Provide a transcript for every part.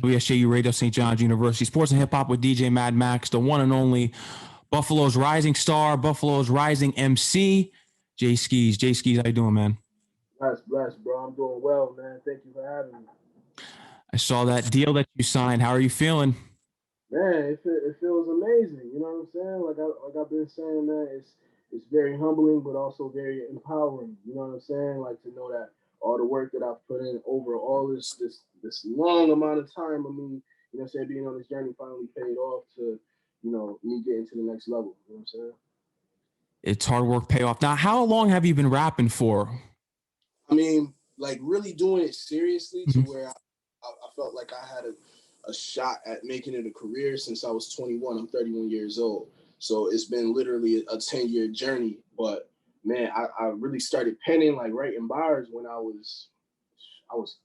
WSJU Radio, St. John's University, Sports and Hip Hop with DJ Mad Max, the one and only Buffalo's rising star, Buffalo's rising MC, Jae Skeese. Jae Skeese, how you doing, man? Blessed, bro. I'm doing well, man. Thank you for having me. I saw that deal that you signed. How are you feeling? Man, it feels amazing. You know what I'm saying? I've been saying, man, it's very humbling, but also very empowering. You know what I'm saying? Like to know that all the work that I've put in over all this long amount of time. I mean, you know what I'm saying, being on this journey finally paid off to, me getting to the next level. You know what I'm saying? It's hard work pay off. Now, how long have you been rapping for? I mean, like really doing it seriously to where I felt like I had a shot at making it a career since I was 21. I'm 31 years old. So it's been literally a 10-year journey. But man, I really started penning, like writing bars when I was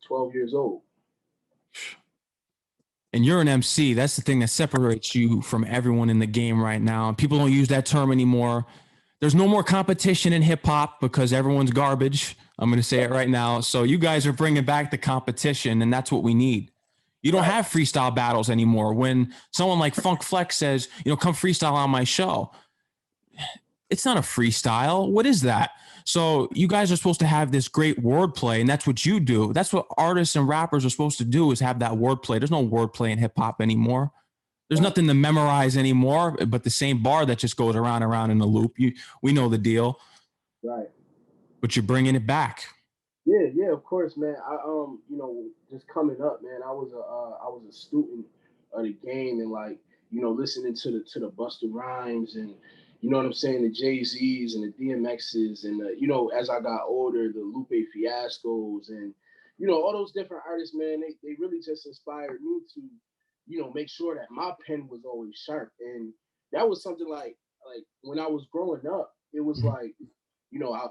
12 years old. And you're an MC. That's the thing that separates you from everyone in the game right now. People don't use that term anymore. There's no more competition in hip hop because everyone's garbage. I'm going to say it right now. So you guys are bringing back the competition, and that's what we need. You don't have freestyle battles anymore. When someone like Funk Flex says, come freestyle on my show, it's not a freestyle. What is that? So you guys are supposed to have this great wordplay, and that's what you do. That's what artists and rappers are supposed to do, is have that wordplay. There's no wordplay in hip hop anymore. There's nothing to memorize anymore, but the same bar that just goes around and around in a loop. We know the deal. Right. But you're bringing it back. Yeah, of course, man. I just coming up, man, I was a student of the game, and like, listening to the Busta Rhymes, and you know what I'm saying, the Jay-Z's and the DMX's, and as I got older, the Lupe Fiascos, and all those different artists, man, they really just inspired me to, make sure that my pen was always sharp. And that was something like when I was growing up, it was like,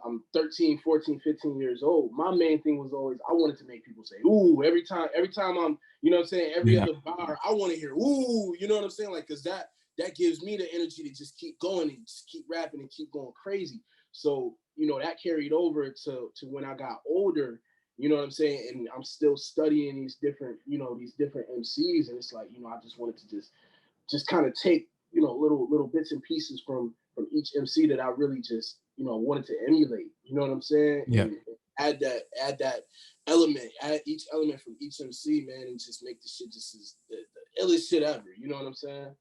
I'm 13, 14, 15 years old. My main thing was always, I wanted to make people say, ooh, every time I'm, every other bar, I want to hear, ooh, you know what I'm saying? Like, cause that gives me the energy to just keep going and just keep rapping and keep going crazy. So, that carried over to when I got older, you know what I'm saying? And I'm still studying these different MCs. And it's like, I just wanted to just kind of take, little bits and pieces from each MC that I really just, wanted to emulate. You know what I'm saying? Yeah. And add that element, add each element from each MC, man, and just make the shit just as the illest shit ever. You know what I'm saying?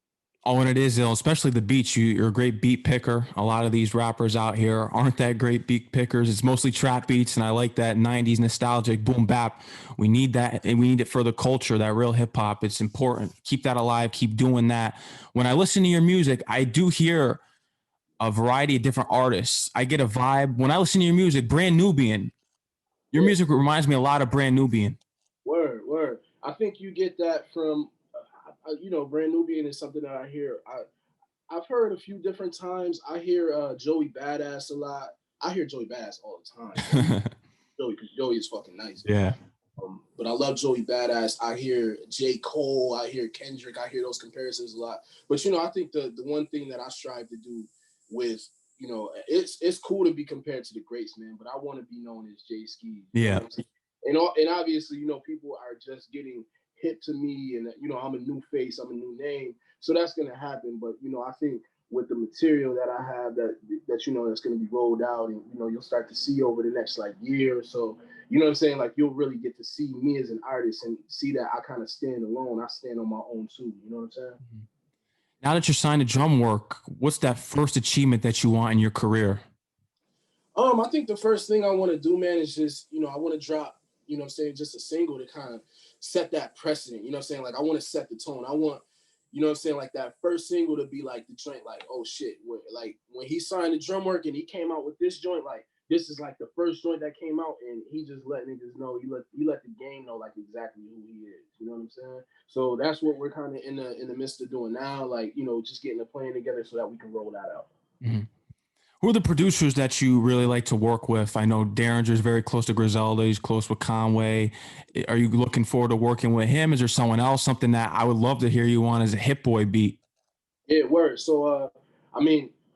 Oh, and it is ill, especially the beats. You're a great beat picker. A lot of these rappers out here aren't that great beat pickers. It's mostly trap beats, and I like that 90s nostalgic boom bap. We need that, and we need it for the culture, that real hip hop. It's important. Keep that alive. Keep doing that. When I listen to your music, I do hear a variety of different artists. I get a vibe. When I listen to your music, Brand Nubian, your music reminds me a lot of Brand Nubian. Word. I think you get that from, Brand Nubian is something that I hear. I've heard a few different times. I hear Joey Badass a lot. I hear Joey Badass all the time. Because Joey is fucking nice. Yeah. But I love Joey Badass. I hear J. Cole. I hear Kendrick. I hear those comparisons a lot. But, I think the one thing that I strive to do with, it's cool to be compared to the greats, man, but I want to be known as Jae Skeese. Yeah. And obviously, people are just getting hip to me, and I'm a new face, I'm a new name, so that's gonna happen. But I think with the material that I have, that's gonna be rolled out, and you'll start to see over the next like year or so. You know what I'm saying? Like you'll really get to see me as an artist and see that I kind of stand alone. I stand on my own too. You know what I'm saying? Now that you're signed to Drumwork, what's that first achievement that you want in your career? I think the first thing I want to do, man, is just, I want to drop, just a single to kind of set that precedent. You know what I'm saying? Like I want to set the tone. I want, like that first single to be like the joint, like, oh shit, like when he signed the Drumwork and he came out with this joint, like this is like the first joint that came out, and he just let niggas know, he let the game know like exactly who he is. You know what I'm saying? So that's what we're kind of in the midst of doing now, like, just getting the plan together so that we can roll that out. Mm-hmm. Who are the producers that you really like to work with? I know Derringer's very close to Griselda. He's close with Conway. Are you looking forward to working with him? Is there someone else, something that I would love to hear you on as a Hit Boy beat? Yeah, word. So,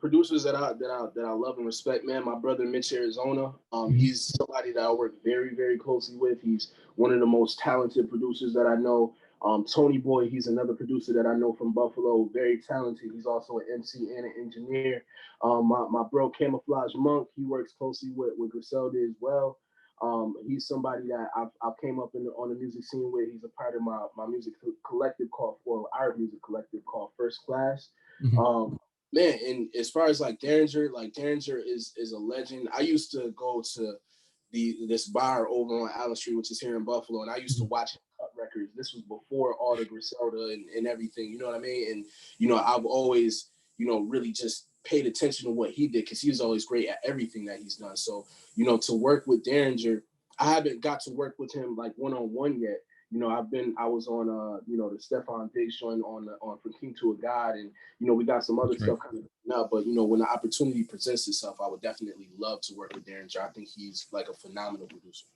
producers that I love and respect, man. My brother Mitch Arizona. He's somebody that I work very, very closely with. He's one of the most talented producers that I know. Tony Boy, he's another producer that I know from Buffalo, very talented. He's also an MC and an engineer. My bro Camouflage Monk, he works closely with Griselda as well. He's somebody that I came up on the music scene with. He's a part of my music collective our music collective called First Class. Mhm. Man, and as far as like Derringer is a legend. I used to go to this bar over on Allen Street, which is here in Buffalo, and I used to watch him cut records. This was before all the Griselda and everything, you know what I mean? And I've always, really just paid attention to what he did because he was always great at everything that he's done. So, to work with Derringer, I haven't got to work with him like one-on-one yet. I was on the Stefan Diggs joint on From King to a God, and we got some other stuff coming up. But when the opportunity presents itself, I would definitely love to work with Derringer. I think he's like a phenomenal producer.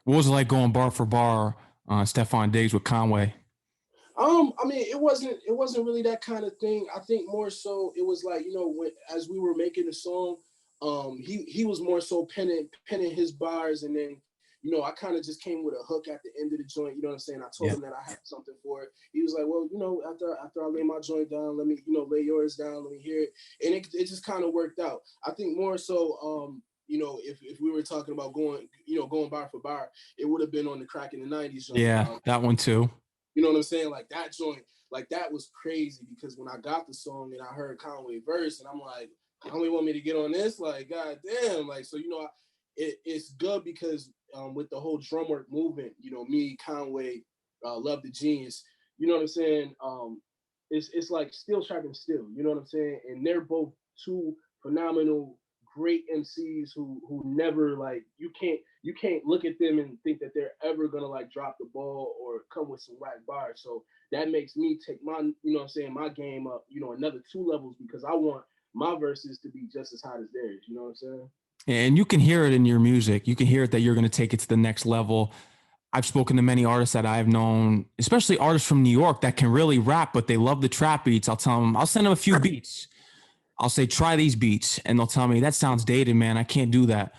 What was it like going bar for bar on Stefan Diggs with Conway? I mean, it wasn't really that kind of thing. I think more so it was like, as we were making the song, he was more so penning his bars, and then I kind of just came with a hook at the end of the joint. You know what I'm saying? I told him that I had something for it. He was like, well, after I lay my joint down, let me, lay yours down, let me hear it. And it just kind of worked out. I think more so, if we were talking about going bar for bar, it would have been on the Crack in the 90s joint. Yeah, that one too. You know what I'm saying? Like that joint, like that was crazy because when I got the song and I heard Conway verse, and I'm like, Conway want me to get on this? Like, god damn. Like, so it's good because with the whole Drumwork movement, me, Conway, Love the Genius, you know what I'm saying? It's like still sharp still, you know what I'm saying? And they're both two phenomenal, great MCs who never like you can't look at them and think that they're ever gonna like drop the ball or come with some whack bars. So that makes me take my, my game up, another 2 levels because I want my verses to be just as hot as theirs. You know what I'm saying? And you can hear it in your music. You can hear it that you're going to take it to the next level. I've spoken to many artists that I've known, especially artists from New York that can really rap, but they love the trap beats. I'll tell them, I'll send them a few beats. I'll say, try these beats. And they'll tell me, that sounds dated, man. I can't do that.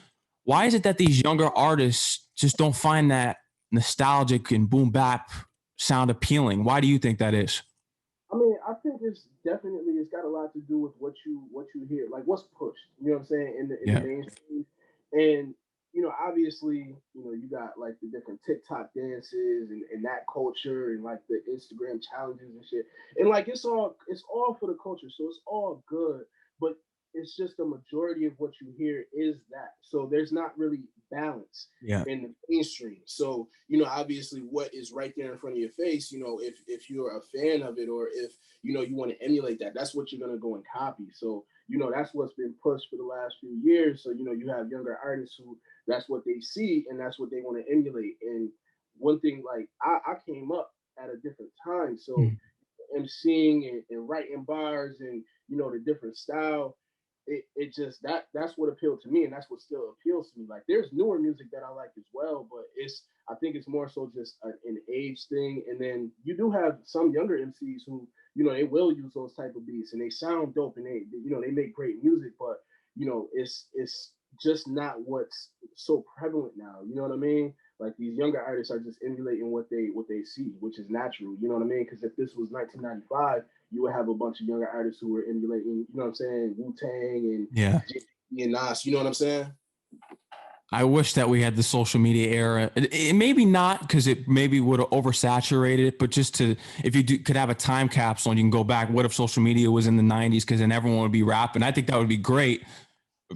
Why is it that these younger artists just don't find that nostalgic and boom bap sound appealing? Why do you think that is? I mean, I think it's got a lot to do with what you hear, like what's pushed. You know what I'm saying in the Yeah. mainstream, and obviously, you got like the different TikTok dances and that culture and like the Instagram challenges and shit, and like it's all for the culture, so it's all good, but it's just the majority of what you hear is that. So there's not really balance Yeah. in the mainstream. So, obviously what is right there in front of your face, if you're a fan of it or if, you want to emulate that, that's what you're going to go and copy. So, that's what's been pushed for the last few years. So, you have younger artists who that's what they see and that's what they want to emulate. And one thing, like I came up at a different time. So emceeing and writing bars and, the different style, it just that's what appealed to me and that's what still appeals to me. Like there's newer music that I like as well, but I think it's more so just an age thing. And then you do have some younger MCs who they will use those type of beats and they sound dope and they make great music, but it's just not what's so prevalent now. You know what I mean? Like these younger artists are just emulating what they see, which is natural. You know what I mean? Because if this was 1995, you would have a bunch of younger artists who were emulating, you know what I'm saying, Wu-Tang and Jay-Z and Nas, you know what I'm saying? I wish that we had the social media era. It maybe not because it maybe would have oversaturated it, but just if you could have a time capsule and you can go back, what if social media was in the 90s? Because then everyone would be rapping. I think that would be great.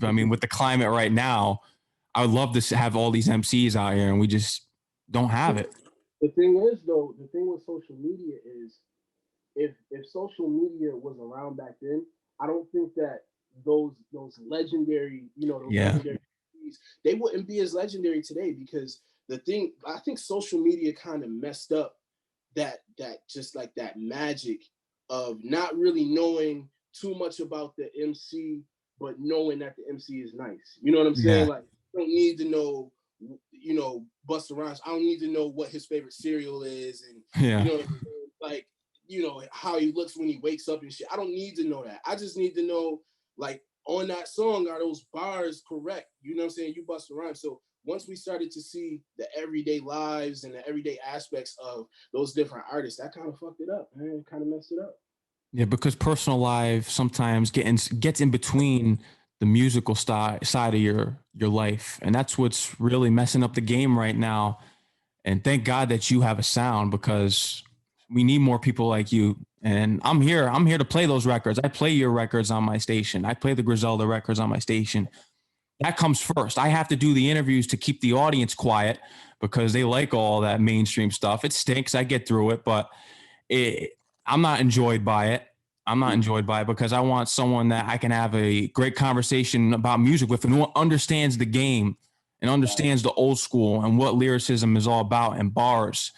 I mean, with the climate right now, I would love to have all these MCs out here and we just don't have it. The thing is, though, the thing with social media is if social media was around back then, I don't think that those legendary, legendary movies, they wouldn't be as legendary today because I think social media kind of messed up that just like that magic of not really knowing too much about the MC, but knowing that the MC is nice. You know what I'm saying? Like, you don't need to know, Busta Rhymes. I don't need to know what his favorite cereal is, and you know what I'm saying? Like, how he looks when he wakes up and shit. I don't need to know that. I just need to know, like, on that song, are those bars correct? You know what I'm saying? You Busta Rhymes. So once we started to see the everyday lives and the everyday aspects of those different artists, that kind of fucked it up, man. It kind of messed it up. Yeah, because personal life sometimes gets in between the musical side of your life, and that's what's really messing up the game right now. And thank God that you have a sound, because we need more people like you. And I'm here. I'm here to play those records. I play your records on my station. I play the Griselda records on my station. That comes first. I have to do the interviews to keep the audience quiet because they like all that mainstream stuff. It stinks. I get through it, but it, I'm not enjoyed by it. I'm not enjoyed by it because I want someone that I can have a great conversation about music with and who understands the game and understands the old school and what lyricism is all about and bars.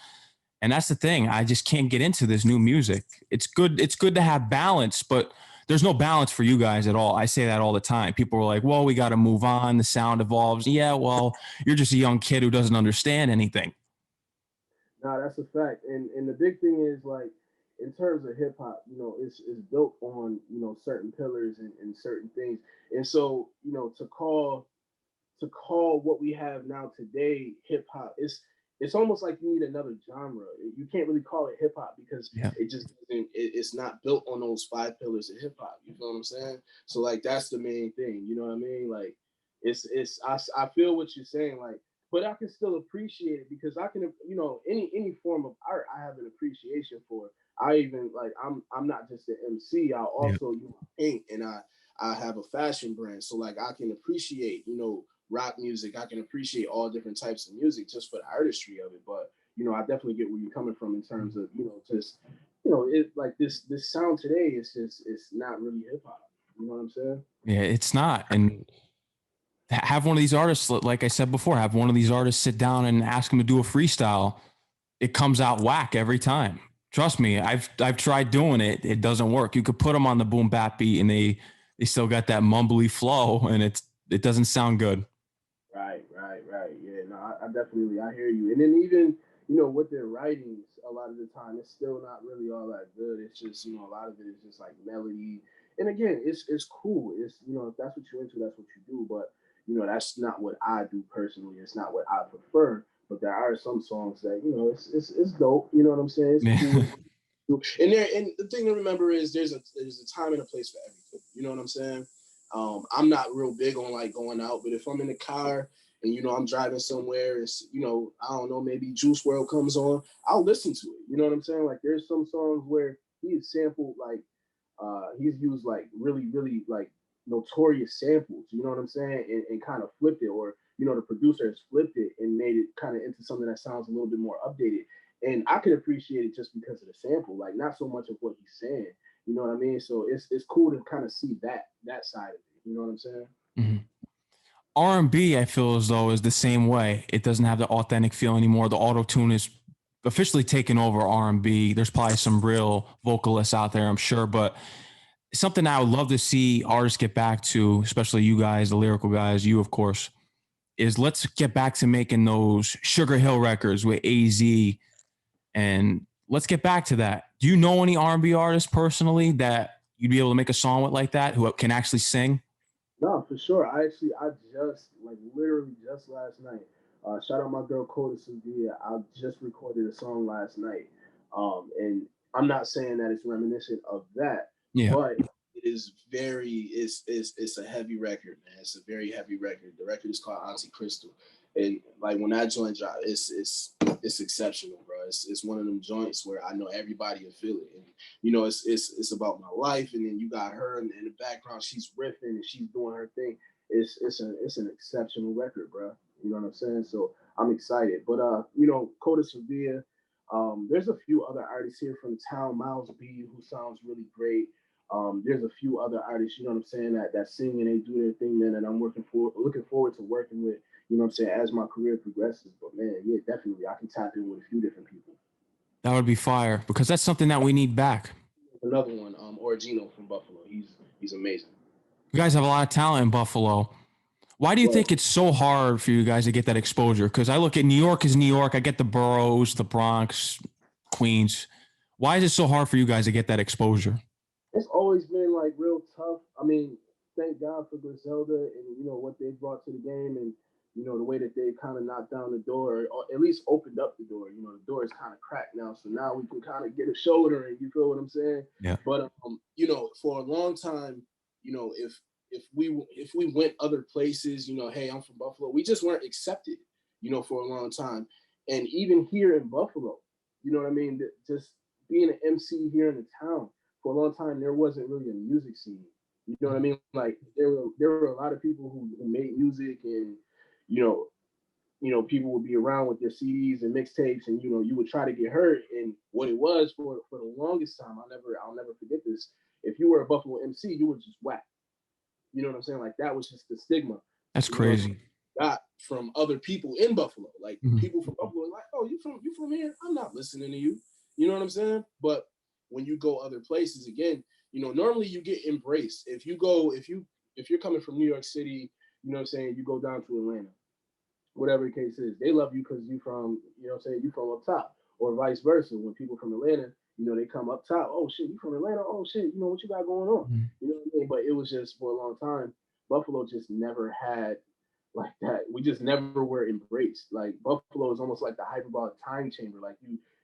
And that's the thing. I just can't get into this new music. It's good. It's good to have balance, but there's no balance for you guys at all. I say that all the time. People are like, well, we got to move on. The sound evolves. Yeah, well, you're just a young kid who doesn't understand anything. No, that's a fact. And the big thing is like in terms of hip hop, it's built on, certain pillars and certain things. And so, to call what we have now today hip hop, it's almost like you need another genre. You can't really call it hip hop because it just it's not built on those five pillars of hip hop. You feel what I'm saying? So like that's the main thing. You know what I mean? Like I feel what you're saying. Like, but I can still appreciate it because I can, any form of art I have an appreciation for. I even like I'm not just an MC. I also paint and I have a fashion brand. So like I can appreciate, rock music. I can appreciate all different types of music just for the artistry of it. But I definitely get where you're coming from in terms of just it like this sound today is just it's not really hip hop. You know what I'm saying? Yeah, it's not. And have one of these artists, like I said before, have one of these artists sit down and ask them to do a freestyle. It comes out whack every time. Trust me, I've tried doing it. It doesn't work. You could put them on the boom bap beat and they still got that mumbly flow and it doesn't sound good. Right. Yeah, no, I definitely I hear you. And then even with their writings, a lot of the time it's still not really all that good. It's just a lot of it is just like melody. And again, it's cool. It's if that's what you're into, that's what you do. But that's not what I do personally. It's not what I prefer. But there are some songs that it's dope. You know what I'm saying? It's cool. And the thing to remember is there's a time and a place for everything. You know what I'm saying? I'm not real big on like going out, but if I'm in the car and I'm driving somewhere, it's I don't know, maybe Juice World comes on, I'll listen to it. You know what I'm saying? Like there's some songs where he's sampled like he's used like really, really like notorious samples, you know what I'm saying, and kind of flipped it, or the producer has flipped it and made it kind of into something that sounds a little bit more updated. And I can appreciate it just because of the sample, like not so much of what he's saying. You know what I mean? So it's cool to kind of see that side of it. You know what I'm saying? Mm-hmm. R&B, I feel as though is the same way. It doesn't have the authentic feel anymore. The auto tune is officially taken over R&B. There's probably some real vocalists out there, I'm sure, but something I would love to see artists get back to, especially you guys, the lyrical guys, you of course, is let's get back to making those Sugar Hill records with AZ, and let's get back to that. Do you know any R&B artists personally that you'd be able to make a song with like that, who can actually sing? No, for sure. I just like literally just last night. Shout out my girl Coda Sevilla. I just recorded a song last night. And I'm not saying that it's reminiscent of that, Yeah. but it is very it's a heavy record, man. It's a very heavy record. The record is called Auntie Crystal. And like when that joint drop, it's exceptional, bro. It's one of them joints where I know everybody will feel it. And it's about my life, and then you got her in the background. She's riffing and she's doing her thing. It's an exceptional record, bro. You know what I'm saying? So I'm excited. But Coda Sevilla. There's a few other artists here from town. Miles B, who sounds really great. There's a few other artists, you know what I'm saying, that sing and they do their thing, man. And I'm looking forward to working with, you know what I'm saying, as my career progresses. But man, yeah, definitely, I can tap in with a few different people. That would be fire because that's something that we need back. Another one, Origino from Buffalo. He's amazing. You guys have a lot of talent in Buffalo. Why do you think it's so hard for you guys to get that exposure? Because I look at New York as New York. I get the boroughs, the Bronx, Queens. Why is it so hard for you guys to get that exposure? It's always been like real tough. I mean, thank God for Griselda and what they brought to the game, and you know, the way that they kind of knocked down the door, or at least opened up the door. You know, the door is kind of cracked now, so now we can kind of get a shoulder, and you feel what I'm saying? Yeah. But you know, for a long time, you know, if we went other places, you know, hey, I'm from Buffalo, we just weren't accepted, you know, for a long time. And even here in Buffalo, you know what I mean? Just being an MC here in the town, for a long time, there wasn't really a music scene. You know what I mean? Like there were a lot of people who made music, and you know, people would be around with their CDs and mixtapes, and you know, you would try to get heard. And what it was for the longest time, I'll never forget this. If you were a Buffalo MC, you were just whack. You know what I'm saying? Like that was just the stigma. That's You crazy. got from other people in Buffalo. Like Mhm. people from Buffalo are like, oh, you from here? I'm not listening to you. You know what I'm saying? But when you go other places again, you know, normally you get embraced. If you're coming from New York City, you know what I'm saying, you go down to Atlanta, whatever the case is, they love you because you from, you know what I'm saying, you from up top. Or vice versa. When people from Atlanta, you know, they come up top, oh shit, you from Atlanta? Oh shit, you know what you got going on? Mhm. You know what I mean? But it was just for a long time, Buffalo just never had like that. We just never were embraced. Like Buffalo is almost like the hyperbolic time chamber. Like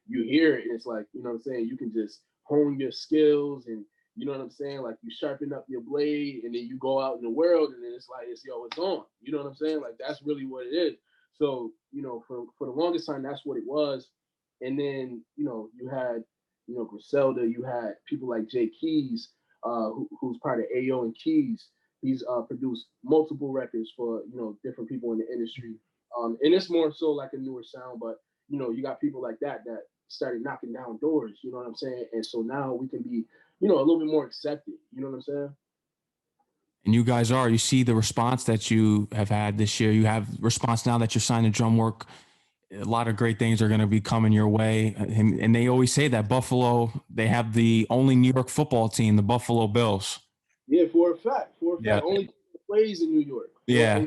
you hear it and it's like, you know what I'm saying, you can just hone your skills, and you know what I'm saying? Like you sharpen up your blade, and then you go out in the world, and then it's like it's on. You know what I'm saying? Like that's really what it is. So, you know, for the longest time that's what it was. And then, you know, you had, you know, Griselda, you had people like Jae Skeese, who's part of Ayo and Keys. He's produced multiple records for, you know, different people in the industry. And it's more so like a newer sound, but you know, you got people like that started knocking down doors, you know what I'm saying? And so now we can be, you know, a little bit more accepted, you know what I'm saying? And you guys are. You see the response that you have had this year. You have response now that you're signed to Drumwork. A lot of great things are going to be coming your way. And they always say that Buffalo, they have the only New York football team, the Buffalo Bills. Yeah, for a fact. Yeah. Only plays in New York. Yeah.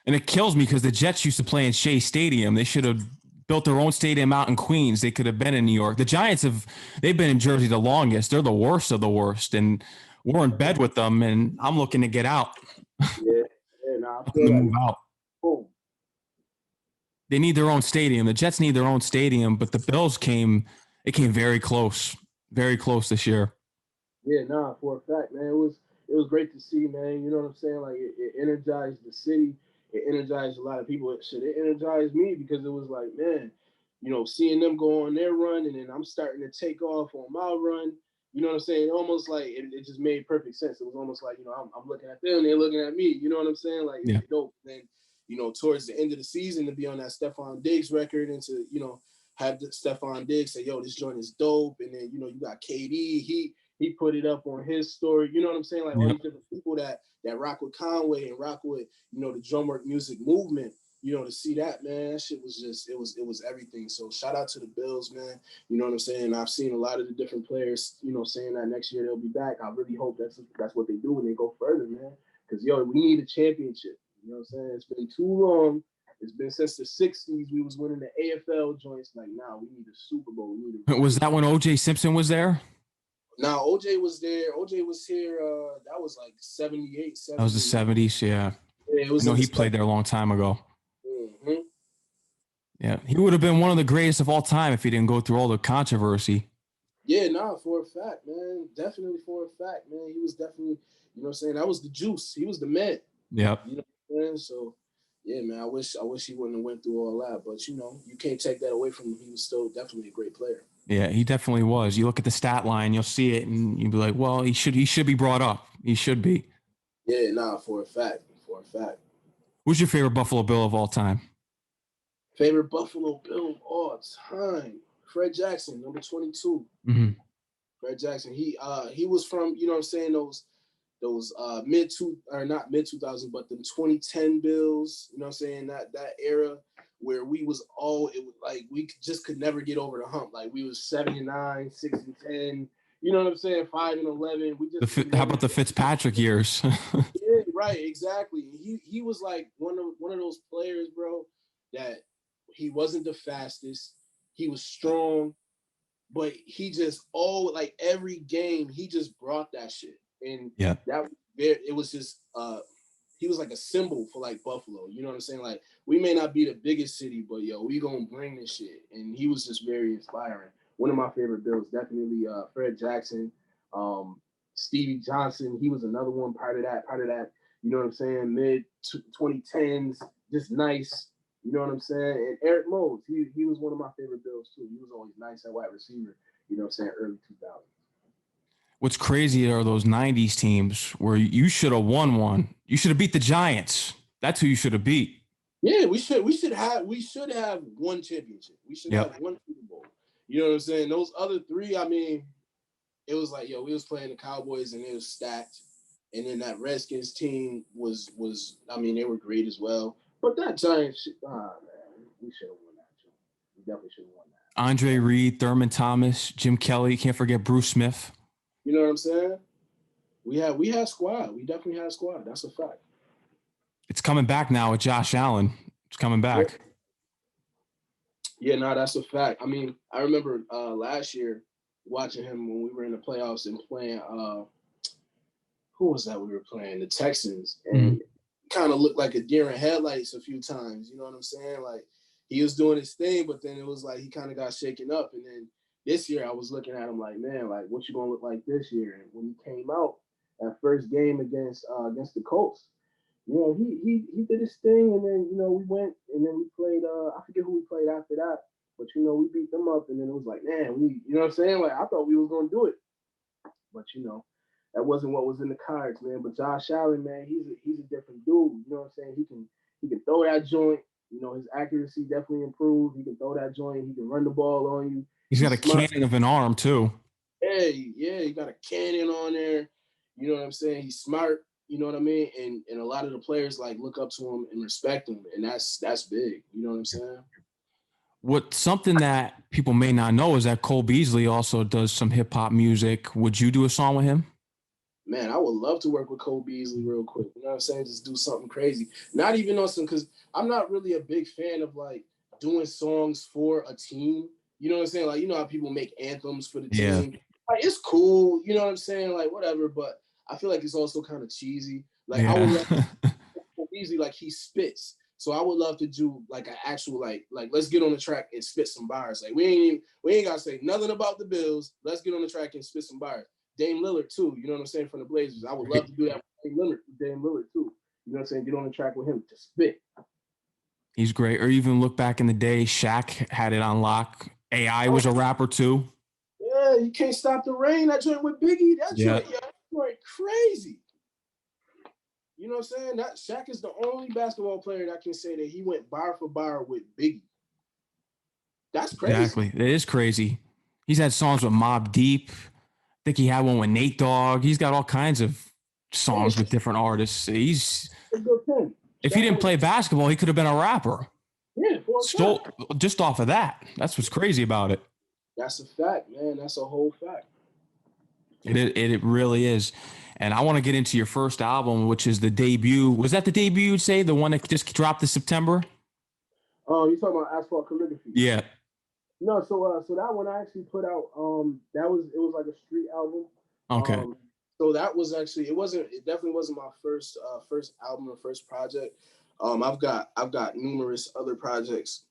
And it kills me because the Jets used to play in Shea Stadium. They should have built their own stadium out in Queens. They could have been in New York. The Giants they've been in Jersey the longest. They're the worst of the worst. And we're in bed with them, and I'm looking to get out. Yeah, nah, I Looking feel to that. move out. Boom. They need their own stadium. The Jets need their own stadium, but the Bills came very close this year. Yeah, nah, for a fact, man. It was great to see, man. You know what I'm saying? Like it energized the city. It energized a lot of people. It energized me because it was like, man, you know, seeing them go on their run, and then I'm starting to take off on my run. You know what I'm saying? Almost like it just made perfect sense. It was almost like, you know, I'm looking at them, they're looking at me. You know what I'm saying? Like Yeah. it's dope. And then, you know, towards the end of the season to be on that Stephon Diggs record, and to, you know, have the Stephon Diggs say, yo, this joint is dope. And then, you know, you got KD, he put it up on his story. You know what I'm saying? Like all these different people that rock with Conway and rock with, you know, the Drumwork music movement. You know, to see that, man, that shit was just it was everything. So shout out to the Bills, man. You know what I'm saying? I've seen a lot of the different players, you know, saying that next year they'll be back. I really hope that's what they do when they go further, man. Because yo, we need a championship. You know what I'm saying? It's been too long. It's been since the '60s we was winning the AFL joints. Like, now we need a Super Bowl. Was that when O.J. Simpson was there? Now OJ was there. OJ was here. That was like 78, 70. That was the 70s. Yeah. Yeah, it was I know he played there a long time ago. Mm-hmm. Yeah. He would have been one of the greatest of all time if he didn't go through all the controversy. Yeah, nah, for a fact, man. Definitely for a fact, man. He was definitely, you know what I'm saying? That was the juice. He was the man. Yep. You know what I'm saying? So, yeah, man, I wish he wouldn't have went through all that. But, you know, you can't take that away from him. He was still definitely a great player. Yeah, he definitely was. You look at the stat line, you'll see it, and you'd be like, well, he should be brought up. He should be. Yeah, nah, for a fact. For a fact. Who's your favorite Buffalo Bill of all time? Favorite Buffalo Bill of all time? Fred Jackson, number 22. Mm-hmm. Fred Jackson. He was from, you know what I'm saying, those not mid 2000, but the 2010 Bills, you know what I'm saying, that era where we was all, it was like we just could never get over the hump. Like we was 7-9, 6-10, you know what I'm saying, 5-11. We just How about the Fitzpatrick years? Yeah, right, exactly. He was like one of those players, bro, that he wasn't the fastest. He was strong, but he just like every game he just brought that shit. And yeah, it was just like a symbol for like Buffalo. You know what I'm saying? Like we may not be the biggest city, but yo, we gonna bring this shit. And he was just very inspiring. One of my favorite Bills, definitely Fred Jackson, Stevie Johnson. He was another one part of that. You know what I'm saying? Mid 2010s, just nice. You know what I'm saying? And Eric Moles, he was one of my favorite Bills too. He was always nice at wide receiver. You know what I'm saying? Early 2000s. What's crazy are those 90s teams where you should have won one. You should have beat the Giants. That's who you should have beat. Yeah, we should have one championship. We should have one Super Bowl. You know what I'm saying? Those other three, I mean, it was like, yo, we was playing the Cowboys and it was stacked. And then that Redskins team was I mean, they were great as well. But that Giants, man, we should have won that too. We definitely should have won that. Andre Reed, Thurman Thomas, Jim Kelly, can't forget Bruce Smith. You know what I'm saying? We had squad. We definitely had squad. That's a fact. It's coming back now with Josh Allen. It's coming back. Yeah, no, that's a fact. I mean, I remember last year watching him when we were in the playoffs and playing who was that we were playing? The Texans. And kind of looked like a deer in headlights a few times. You know what I'm saying? Like he was doing his thing, but then it was like he kind of got shaken up. And then this year I was looking at him like, man, like what you gonna look like this year? And when he came out that first game against the Colts, you know, he did his thing, and then you know we went and then we played. I forget who we played after that, but you know we beat them up, and then it was like, man, you know what I'm saying? Like I thought we was gonna do it, but you know that wasn't what was in the cards, man. But Josh Allen, man, he's a different dude. You know what I'm saying? He can throw that joint. You know his accuracy definitely improved. He can throw that joint. He can run the ball on you. He's got a cannon of an arm too. Hey, yeah, he got a cannon on there. You know what I'm saying? He's smart. You know what I mean? And a lot of the players like look up to him and respect him, and that's big. You know what I'm saying? Something that people may not know is that Cole Beasley also does some hip hop music. Would you do a song with him? Man, I would love to work with Cole Beasley real quick. You know what I'm saying? Just do something crazy. Not even on some, because I'm not really a big fan of like doing songs for a team. You know what I'm saying? Like, you know how people make anthems for the team. Like, it's cool. You know what I'm saying? Like, whatever. But I feel like it's also kind of cheesy. Like, I would love Cole Beasley, like he spits. So I would love to do like an actual like let's get on the track and spit some bars. Like we ain't gotta say nothing about the Bills. Let's get on the track and spit some bars. Dame Lillard too, you know what I'm saying, from the Blazers. I would love to do that with Dame Lillard too. You know what I'm saying? Get on the track with him to spit. He's great. Or even look back in the day, Shaq had it on lock. AI was a rapper too. Yeah, you can't stop the rain. That joint with Biggie, that joint crazy. You know what I'm saying? That Shaq is the only basketball player that can say that he went bar for bar with Biggie. That's crazy. Exactly. It is crazy. He's had songs with Mobb Deep. I think he had one with Nate Dogg. He's got all kinds of songs with different artists. If he didn't play basketball, he could have been a rapper. Yeah, just off of that. That's what's crazy about it. That's a fact, man. That's a whole fact. It really is. And I want to get into your first album, which is the debut. Was that the debut you'd say? The one that just dropped this September? You talking about Asphalt Calligraphy? Yeah. No, so that one I actually put out. It was like a street album. Okay. So that was actually it definitely wasn't my first album or first project. I've got numerous other projects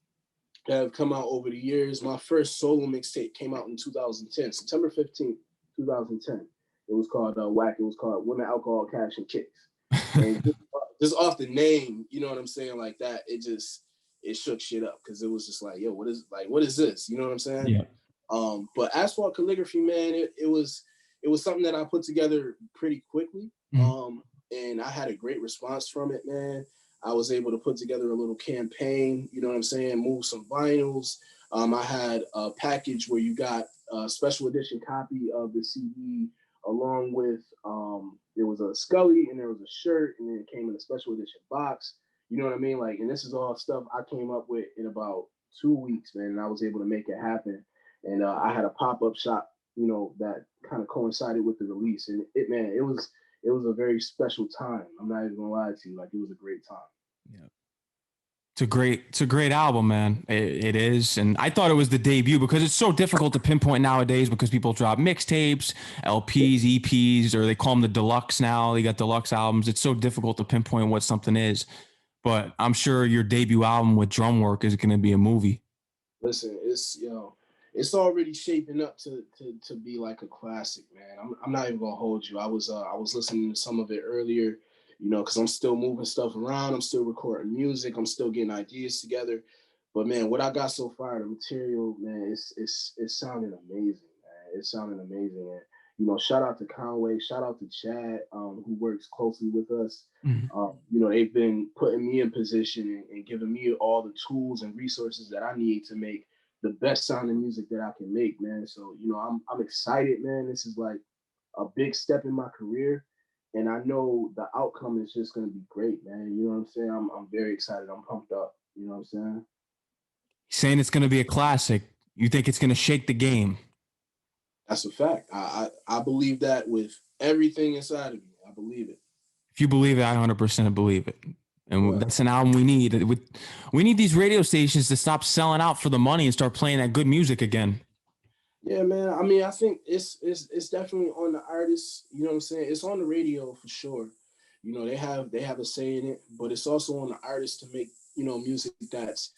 that have come out over the years. My first solo mixtape came out in 2010, September 15th, 2010. It was called Whack. It was called Women, Alcohol, Cash, and Kicks. And just off the name, you know what I'm saying, like that, it shook shit up because it was just like, yo, what is this? You know what I'm saying? Yeah. But Asphalt Calligraphy, man, it was something that I put together pretty quickly. And I had a great response from it, man. I was able to put together a little campaign, you know what I'm saying, move some vinyls. I had a package where you got a special edition copy of the CD along with, there was a Scully and there was a shirt, and then it came in a special edition box. You know what I mean? Like, and this is all stuff I came up with in about 2 weeks, man, and I was able to make it happen. And I had a pop-up shop, you know, that kind of coincided with the release. And it was a very special time. I'm not even gonna lie to you. Like, it was a great time. Yeah. It's a great album, man. It is. And I thought it was the debut because it's so difficult to pinpoint nowadays because people drop mixtapes, LPs, EPs, or they call them the deluxe now. They got deluxe albums. It's so difficult to pinpoint what something is. But I'm sure your debut album with Drumwork is going to be a movie. Listen, it's it's already shaping up to be like a classic, man. I'm not even gonna hold you. I was listening to some of it earlier, because I'm still moving stuff around. I'm still recording music. I'm still getting ideas together. But man, what I got so far, the material, man, it's sounding amazing, man. It's sounding amazing, and shout out to Conway, shout out to Chad, who works closely with us. Mhm. They've been putting me in position and giving me all the tools and resources that I need to make the best sounding music that I can make, man. So, I'm excited, man. This is like a big step in my career. And I know the outcome is just gonna be great, man. You know what I'm saying? I'm very excited. I'm pumped up. You know what I'm saying? Saying it's going to be a classic. You think it's going to shake the game? That's a fact. I believe that with everything inside of me. I believe it. If you believe it, I 100% believe it. And Yeah. that's an album we need. We need these radio stations to stop selling out for the money and start playing that good music again. Yeah, man. I mean, I think it's definitely on the artists. You know what I'm saying? It's on the radio for sure. They have a say in it, but it's also on the artists to make music that's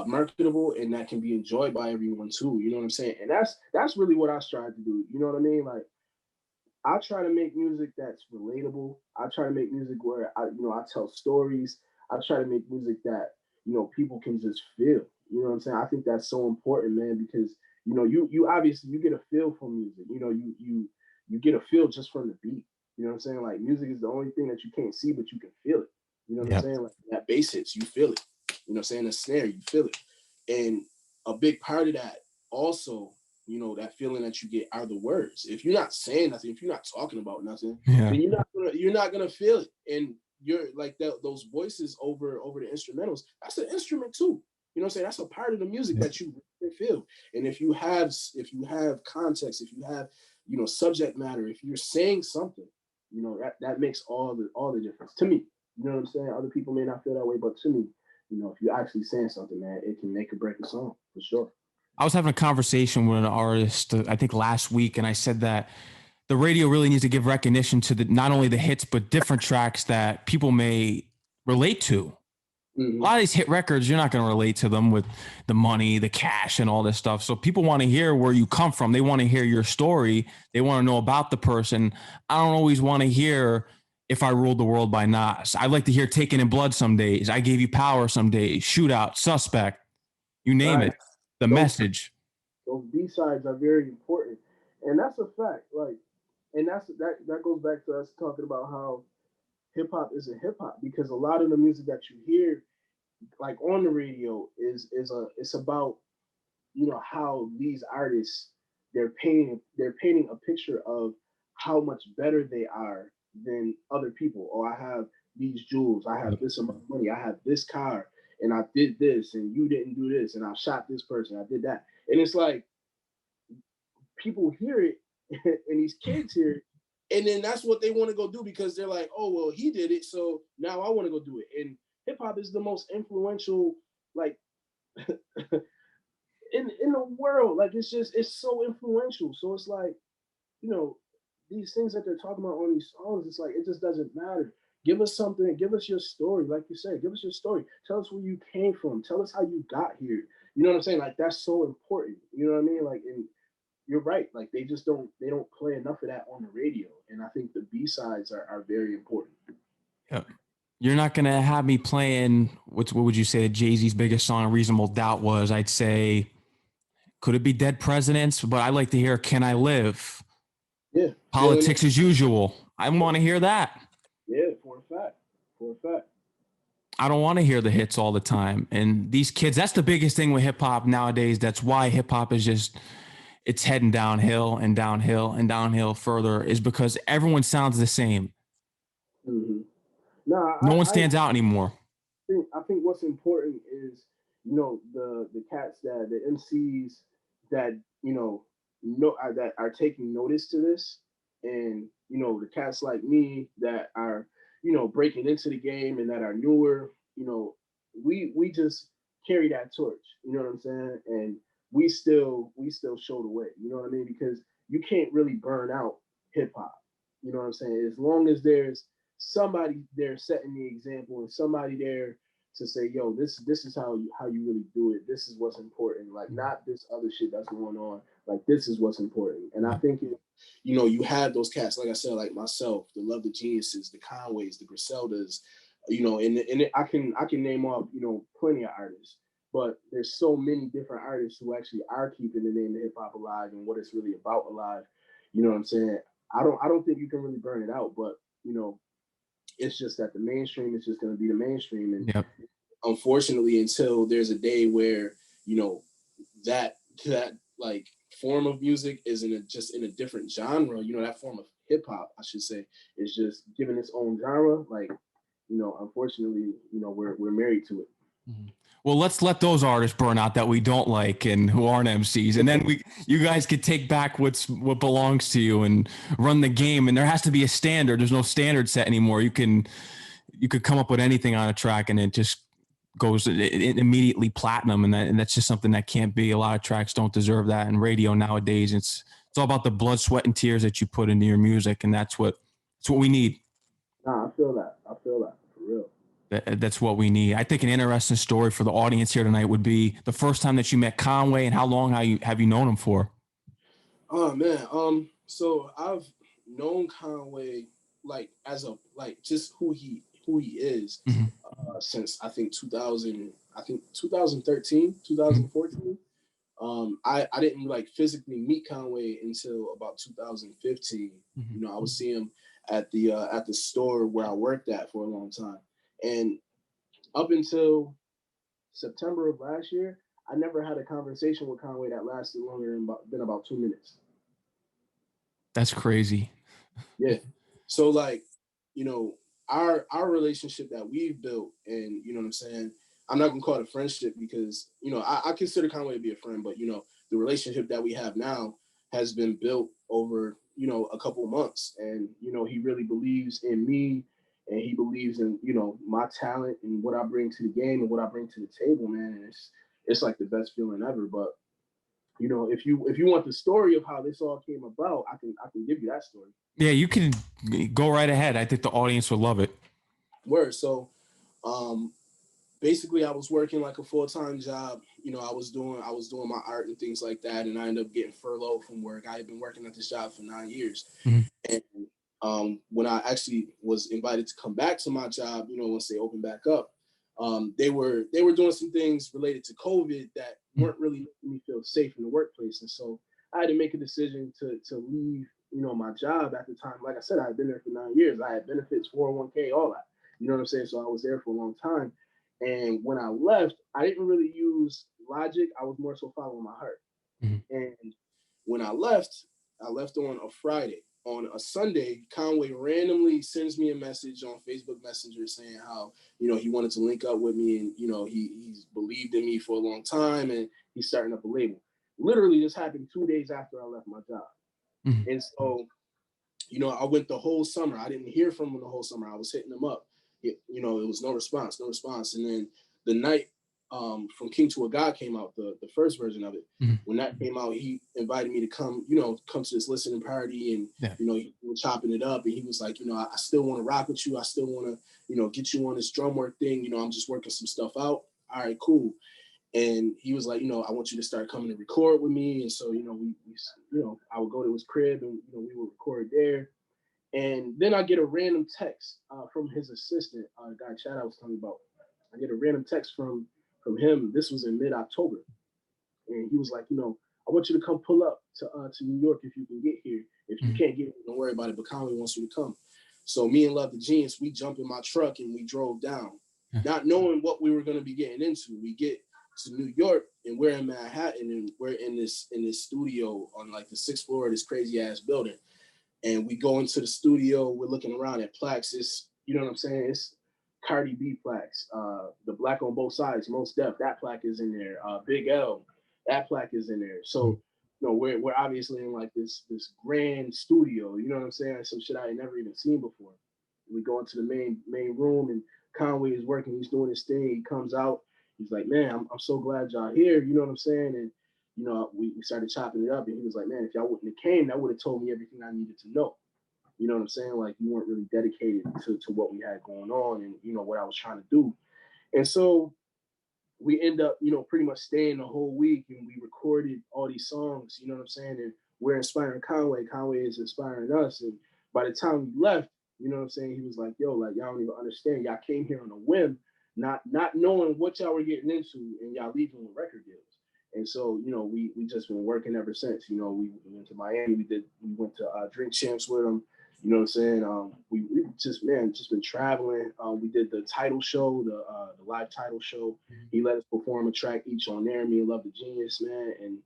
marketable and that can be enjoyed by everyone too. You know what I'm saying? And that's really what I strive to do. You know what I mean? Like I try to make music that's relatable. I try to make music where I tell stories. I try to make music that people can just feel. You know what I'm saying? I think that's so important, man, because you obviously you get a feel from music. You get a feel just from the beat. You know what I'm saying? Like music is the only thing that you can't see, but you can feel it. You know what I'm Yeah. saying? Like that bass hits, you feel it. You know what I'm saying? The snare, you feel it. And a big part of that also that feeling that you get are the words. If you're not saying nothing, if you're not talking about nothing, Yeah. then you're not gonna feel it. And you're like those voices over the instrumentals. That's an instrument too. You know what I'm saying? That's a part of the music that you really feel. And if you have context, if you have subject matter, if you're saying something, that makes all the difference to me. You know what I'm saying? Other people may not feel that way, but to me, if you're actually saying something, man, it can make or break a song for sure. I was having a conversation with an artist, I think last week, and I said that the radio really needs to give recognition to not only the hits, but different tracks that people may relate to. A Mm-hmm. lot of these hit records, you're not going to relate to them with the money, the cash, and all this stuff. So people want to hear where you come from. They want to hear your story. They want to know about the person. I don't always want to hear If I Ruled the World by Nas. I like to hear Taken in Blood some days. I Gave You Power some days. Shootout, Suspect, you name Right. it. The Those message. those B sides are very important, and that's a fact. Like, and that goes back to us talking about how hip hop isn't hip hop because a lot of the music that you hear, like on the radio, it's about how these artists they're painting a picture of how much better they are than other people. Oh, I have these jewels, I have this amount of money, I have this car, and I did this, and you didn't do this, and I shot this person, I did that, and it's like people hear it, and these kids hear it, and then that's what they want to go do because they're like, oh well, he did it, so now I want to go do it. And hip hop is the most influential, like in the world. Like it's so influential. So it's like, you know, these things that they're talking about on these songs, it's like it just doesn't matter. Give us something, give us your story, like you said, give us your story. Tell us where you came from, tell us how you got here. You know what I'm saying? Like that's so important. You know what I mean? Like, and you're right. Like they don't play enough of that on the radio. And I think the B sides are very important. Yeah. You're not going to have me playing, what would you say Jay-Z's biggest song, Reasonable Doubt, was? I'd say, could it be Dead Presidents? But I like to hear Can I Live? Yeah. Feeling it. Politics as Usual. I want to hear that. Yeah, for a fact. For a fact. I don't want to hear the hits all the time. And these kids, that's the biggest thing with hip hop nowadays. That's why hip hop is just, it's heading downhill and downhill and downhill further, is because everyone sounds the same. Mm-hmm. No, No one I stands out anymore. think what's important is the cats that the MCs that that are taking notice to this, and the cats like me that are breaking into the game and that are newer. we just carry that torch. You know what I'm saying? And we still show the way. You know what I mean? Because you can't really burn out hip hop. You know what I'm saying? As long as there's somebody there setting the example and somebody there to say, yo, this is how you really do it. This is what's important. Like not this other shit that's going on. Like this is what's important. And I think you have those cats, like I said, like myself, the Love the Geniuses, the Conways, the Griseldas, and I can name off, plenty of artists. But there's so many different artists who actually are keeping the name of hip hop alive and what it's really about alive. You know what I'm saying? I don't think you can really burn it out, but it's just that the mainstream is just going to be the mainstream, and unfortunately, until there's a day where that like form of music is just in a different genre, that form of hip hop, I should say, is just given its own genre. Like, unfortunately, we're married to it. Mm-hmm. Well, let's let those artists burn out that we don't like and who aren't MCs, and then you guys could take back what belongs to you and run the game. And there has to be a standard. There's no standard set anymore. You could come up with anything on a track, and it just goes immediately platinum, and that's just something that can't be. A lot of tracks don't deserve that. And radio nowadays, it's all about the blood, sweat, and tears that you put into your music, and that's what we need. Nah, I feel that for real. That's what we need. I think an interesting story for the audience here tonight would be the first time that you met Conway and how long have you known him for? Oh man, so I've known Conway just who he is since I think 2013, 2014. I didn't physically meet Conway until about 2015. I would see him at the store where I worked at for a long time. And up until September of last year, I never had a conversation with Conway that lasted longer than about 2 minutes. That's crazy. Yeah. So our relationship that we've built, and you know what I'm saying, I'm not gonna call it a friendship because I consider Conway to be a friend, but the relationship that we have now has been built over a couple of months, and he really believes in me, and he believes in my talent and what I bring to the game and what I bring to the table, man. And it's like the best feeling ever. But if you want the story of how this all came about, I can give you that story. Yeah, you can go right ahead. I think the audience will love it. Word. So, basically, I was working like a full-time job. I was doing my art and things like that, and I ended up getting furloughed from work. I had been working at this job for 9 years, and when I actually was invited to come back to my job, once they opened back up, they were doing some things related to COVID that weren't really making me feel safe in the workplace, and so I had to make a decision to leave. My job at the time. Like I said, I had been there for 9 years. I had benefits, 401k, all that. You know what I'm saying? So I was there for a long time. And when I left, I didn't really use logic. I was more so following my heart. And when I left on a Friday. On a Sunday, Conway randomly sends me a message on Facebook Messenger saying how, he wanted to link up with me, and, he's believed in me for a long time, and he's starting up a label. Literally, this happened 2 days after I left my job. And so, I went the whole summer. I didn't hear from him the whole summer. I was hitting him up. It was no response. And then the night from King to a God came out, the first version of it. When that came out, he invited me to come to this listening party, and we were chopping it up, and he was like, I still want to rock with you. I still want to, get you on this drum work thing. I'm just working some stuff out. All right, cool. And he was like, I want you to start coming to record with me. And so, we I would go to his crib, and we would record there. And then I get a random text from his assistant, guy Shoutout was telling me about. I get a random text from him. This was in mid-October, and he was like, I want you to come pull up to New York if you can get here. If you can't get here, don't worry about it. But Conway wants you to come. So me and Love the Genius, we jumped in my truck and we drove down, not knowing what we were going to be getting into. We get to New York, and we're in Manhattan, and we're in this studio on like the 6th floor of this crazy ass building. And we go into the studio, we're looking around at plaques. It's, you know what I'm saying? It's Cardi B plaques, the Black on Both Sides, Most Def, that plaque is in there. Big L, that plaque is in there. So, we're obviously in like this grand studio, you know what I'm saying? Some shit I had never even seen before. We go into the main room, and Conway is working, he's doing his thing, he comes out, he's like, man, I'm so glad y'all here, you know what I'm saying? And you know, we started chopping it up, and he was like, man, if y'all wouldn't have came, that would have told me everything I needed to know. You know what I'm saying? Like, you weren't really dedicated to what we had going on and, you know, what I was trying to do. And so we end up, you know, pretty much staying the whole week, and we recorded all these songs, you know what I'm saying? And we're inspiring Conway. Conway is inspiring us. And by the time we left, you know what I'm saying? He was like, yo, like, y'all don't even understand. Y'all came here on a whim, not knowing what y'all were getting into, and y'all leaving with record deals. And so, you know, we just been working ever since. You know, we went to Miami. We went to Drink Champs with him. You know what I'm saying? We just been traveling. We did the title show, the live title show. He let us perform a track each on there. Me and Love the Genius, man. And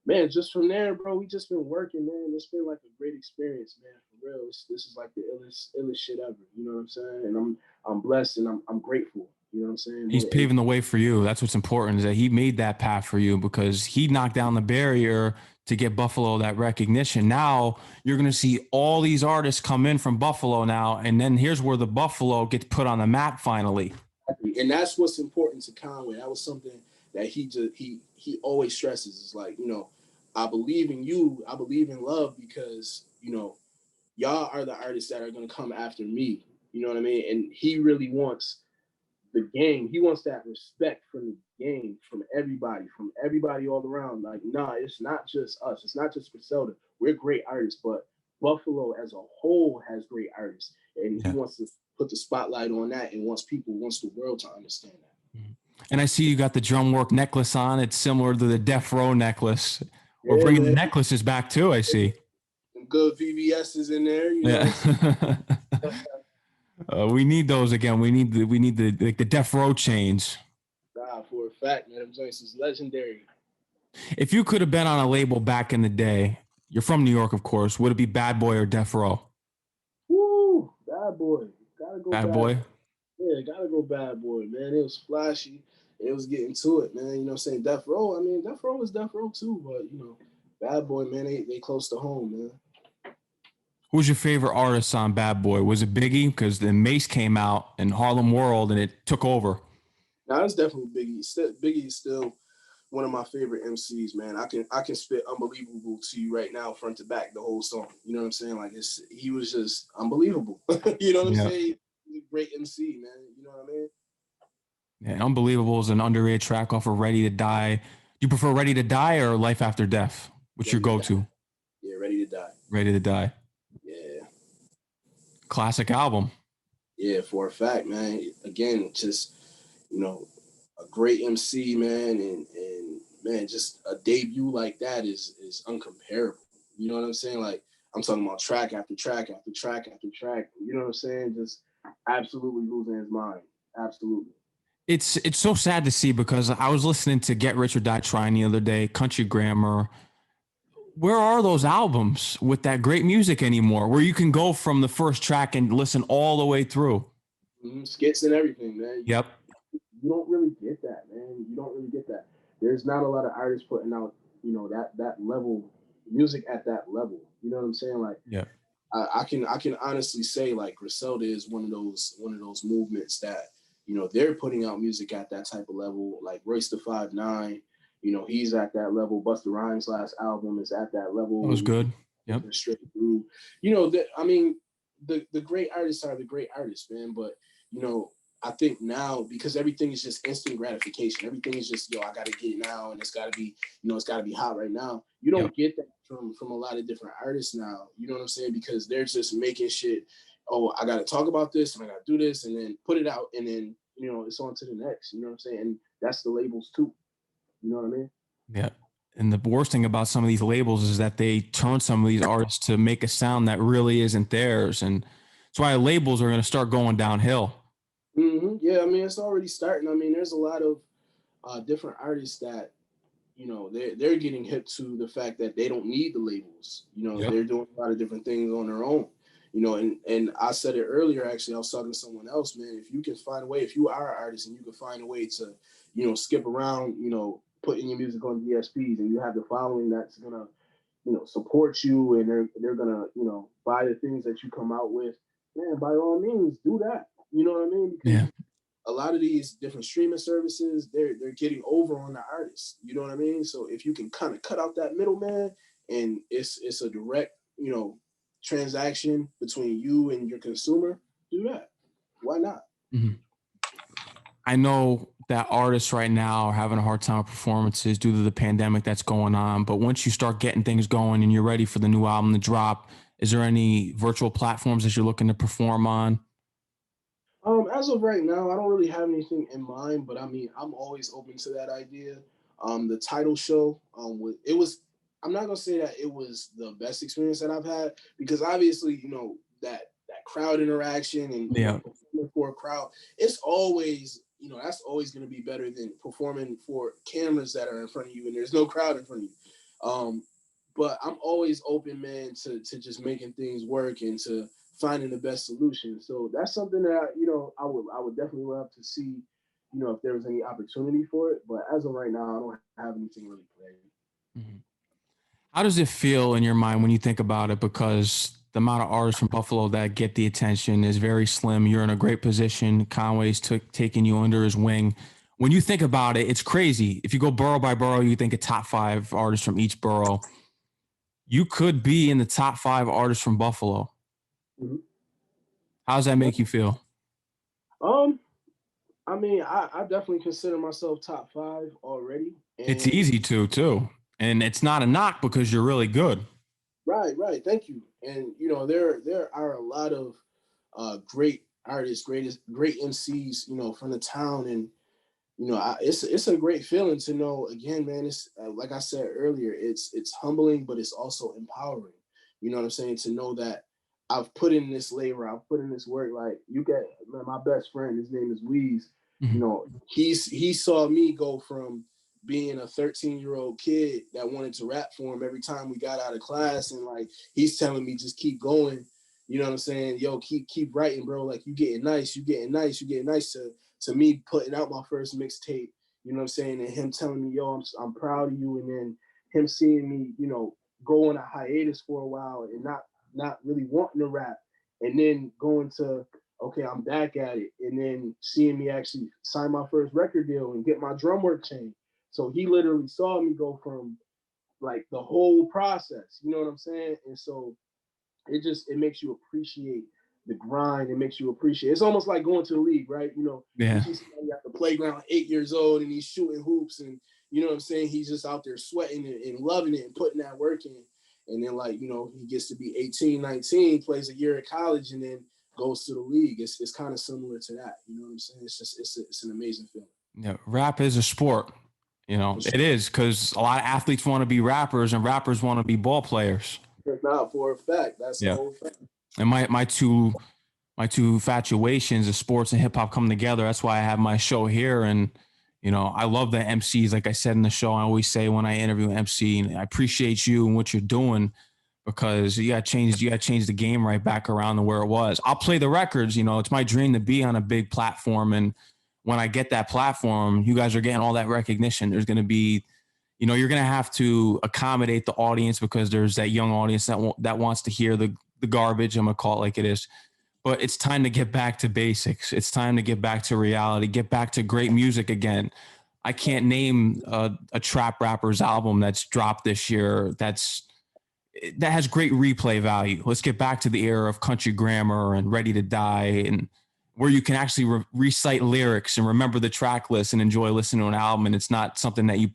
man, just from there, bro, we just been working, man. It's been like a great experience, man. For real, this is like the illest shit ever. You know what I'm saying? And I'm blessed, and I'm grateful. You know what I'm saying? He's paving the way for you. That's what's important, is that he made that path for you, because he knocked down the barrier to get Buffalo that recognition. Now you're going to see all these artists come in from Buffalo now, and then here's where the Buffalo gets put on the map finally. And that's what's important to Conway. That was something that he always stresses. Is like, you know, I believe in you. I believe in love, because, you know, y'all are the artists that are going to come after me. You know what I mean? And he really wants the game. He wants that respect from the game, from everybody all around. Like, nah, it's not just us. It's not just Griselda. We're great artists, but Buffalo as a whole has great artists. And he wants to put the spotlight on that, and wants the world to understand that. And I see you got the Drumwork necklace on. It's similar to the Death Row necklace. We're Yeah, bringing man. the necklaces back too, I see. Some good VVS's in there, you know. Yeah. We need those again. We need the Death Row chains. Nah, for a fact, man. Them joints is legendary. If you could have been on a label back in the day, you're from New York, of course, would it be Bad Boy or Death Row? Woo, Bad Boy. Gotta go Bad Boy? Yeah, gotta go Bad Boy, man. It was flashy. It was getting to it, man. You know what I'm saying? Death Row, I mean, Death Row was Death Row too, but, you know, Bad Boy, man, they close to home, man. Who's your favorite artist on Bad Boy? Was it Biggie? Because then Mace came out in Harlem World and it took over. Nah, it's definitely Biggie. Biggie is still one of my favorite MCs, man. I can spit Unbelievable to you right now, front to back, the whole song. You know what I'm saying? Like, he was just unbelievable. You know what I'm saying? He's a great MC, man. You know what I mean? Yeah, Unbelievable is an underrated track off of Ready to Die. Do you prefer Ready to Die or Life After Death? What's your go-to? Yeah, Ready to Die. Ready to Die. Yeah. Classic album. Yeah, for a fact, man. Again, just, you know, a great MC, man, and man, just a debut like that is uncomparable. You know what I'm saying? Like, I'm talking about track after track after track after track. You know what I'm saying? Just absolutely losing his mind. Absolutely. It's so sad to see, because I was listening to Get Rich or Die Trying the other day, Country Grammar. Where are those albums with that great music anymore, where you can go from the first track and listen all the way through? Skits and everything, man. Yep. You don't really get that, man. You don't really get that. There's not a lot of artists putting out, you know, that level music at that level. You know what I'm saying? Like, yeah. I can honestly say, like, Griselda is one of those movements that, you know, they're putting out music at that type of level. Like Royce the 5'9", you know, he's at that level. Busta Rhymes' last album is at that level. That was good. Yep. Straight through. You know, I mean, the great artists are the great artists, man. But, you know, I think now, because everything is just instant gratification, everything is just, yo, I got to get it now, and it's got to be, you know, it's got to be hot right now. You don't get that from a lot of different artists now. You know what I'm saying? Because they're just making shit. Oh, I got to talk about this, and I got to do this, and then put it out, and then, you know, it's on to the next. You know what I'm saying? And that's the labels too. You know what I mean? Yeah. And the worst thing about some of these labels is that they turn some of these artists to make a sound that really isn't theirs. And that's why labels are going to start going downhill. Mm-hmm. Yeah, I mean, it's already starting. I mean, there's a lot of different artists that, you know, they're getting hip to the fact that they don't need the labels. You know, they're doing a lot of different things on their own. You know, and I said it earlier, actually, I was talking to someone else, man. If you can find a way, if you are an artist and you can find a way to, you know, skip around, you know, putting your music on DSPs, and you have the following that's gonna, you know, support you, and they're gonna, you know, buy the things that you come out with, man, by all means, do that. You know what I mean? Because a lot of these different streaming services, they're getting over on the artists. You know what I mean? So if you can kind of cut out that middleman and it's a direct, you know, transaction between you and your consumer, do that. Why not? Mm-hmm. I know that artists right now are having a hard time with performances due to the pandemic that's going on. But once you start getting things going and you're ready for the new album to drop, is there any virtual platforms that you're looking to perform on? As of right now, I don't really have anything in mind, but I mean, I'm always open to that idea. The title show, it was. I'm not gonna say that it was the best experience that I've had because obviously, you know, that crowd interaction and you know, Yeah. performing for a crowd, it's always, you know, that's always gonna be better than performing for cameras that are in front of you and there's no crowd in front of you. But I'm always open, man, to just making things work and to finding the best solution. So that's something that you know I would definitely love to see, you know, if there was any opportunity for it. But as of right now, I don't have anything really planned. Mm-hmm. How does it feel in your mind when you think about it? Because the amount of artists from Buffalo that get the attention is very slim. You're in a great position. Conway's taking you under his wing. When you think about it, it's crazy. If you go borough by borough, you think of top 5 artists from each borough. You could be in the top 5 artists from Buffalo. Mm-hmm. How does that make you feel? Um, I mean, I definitely consider myself top 5 already, It's and easy to, too. And it's not a knock because you're really good. right, thank you. And you know, there are a lot of great artists, great MCs, you know, from the town, and you know, it's a great feeling to know. Again, man, it's like I said earlier, it's humbling, but it's also empowering. You know what I'm saying? To know that I've put in this labor, I've put in this work. Like you get, man, my best friend, his name is Weeze. You Mhm. know, he saw me go from being a 13-year-old kid that wanted to rap for him every time we got out of class, and like he's telling me just keep going. You know what I'm saying? Yo, keep writing, bro. Like you getting nice, you getting nice, you getting nice to me putting out my first mixtape, you know what I'm saying, and him telling me, yo, I'm proud of you, and then him seeing me, you know, go on a hiatus for a while and not really wanting to rap, and then going to, okay, I'm back at it, and then seeing me actually sign my first record deal and get my Drumwork chain. So he literally saw me go from like the whole process, you know what I'm saying? And so it makes you appreciate the grind. It makes you appreciate. It's almost like going to the league, right? You know, you Yeah. see somebody at the playground, 8 years old, and he's shooting hoops, and you know what I'm saying. He's just out there sweating and loving it and putting that work in. And then, like, you know, he gets to be 18, 19, plays a year at college, and then goes to the league. It's kind of similar to that. You know what I'm saying? It's just it's an amazing feeling. Yeah. Rap is a sport. You know, For it is because a lot of athletes want to be rappers and rappers want to be ball players. sure. Now, for a fact, that's a Yeah. whole fact. And my two infatuations of sports and hip hop come together. That's why I have my show here. And, you know, I love the MCs. Like I said in the show, I always say when I interview an MC, and I appreciate you and what you're doing because you got to change the game right back around to where it was. I'll play the records. You know, it's my dream to be on a big platform. And when I get that platform, you guys are getting all that recognition. There's going to be, you know, you're going to have to accommodate the audience because there's that young audience that wants to hear the garbage. I'm going to call it like it is. But it's time to get back to basics. It's time to get back to reality, get back to great music again. I can't name a trap rapper's album that's dropped this year that has great replay value. Let's get back to the era of Country Grammar and Ready to Die, and where you can actually recite lyrics and remember the track list and enjoy listening to an album. And it's not something that you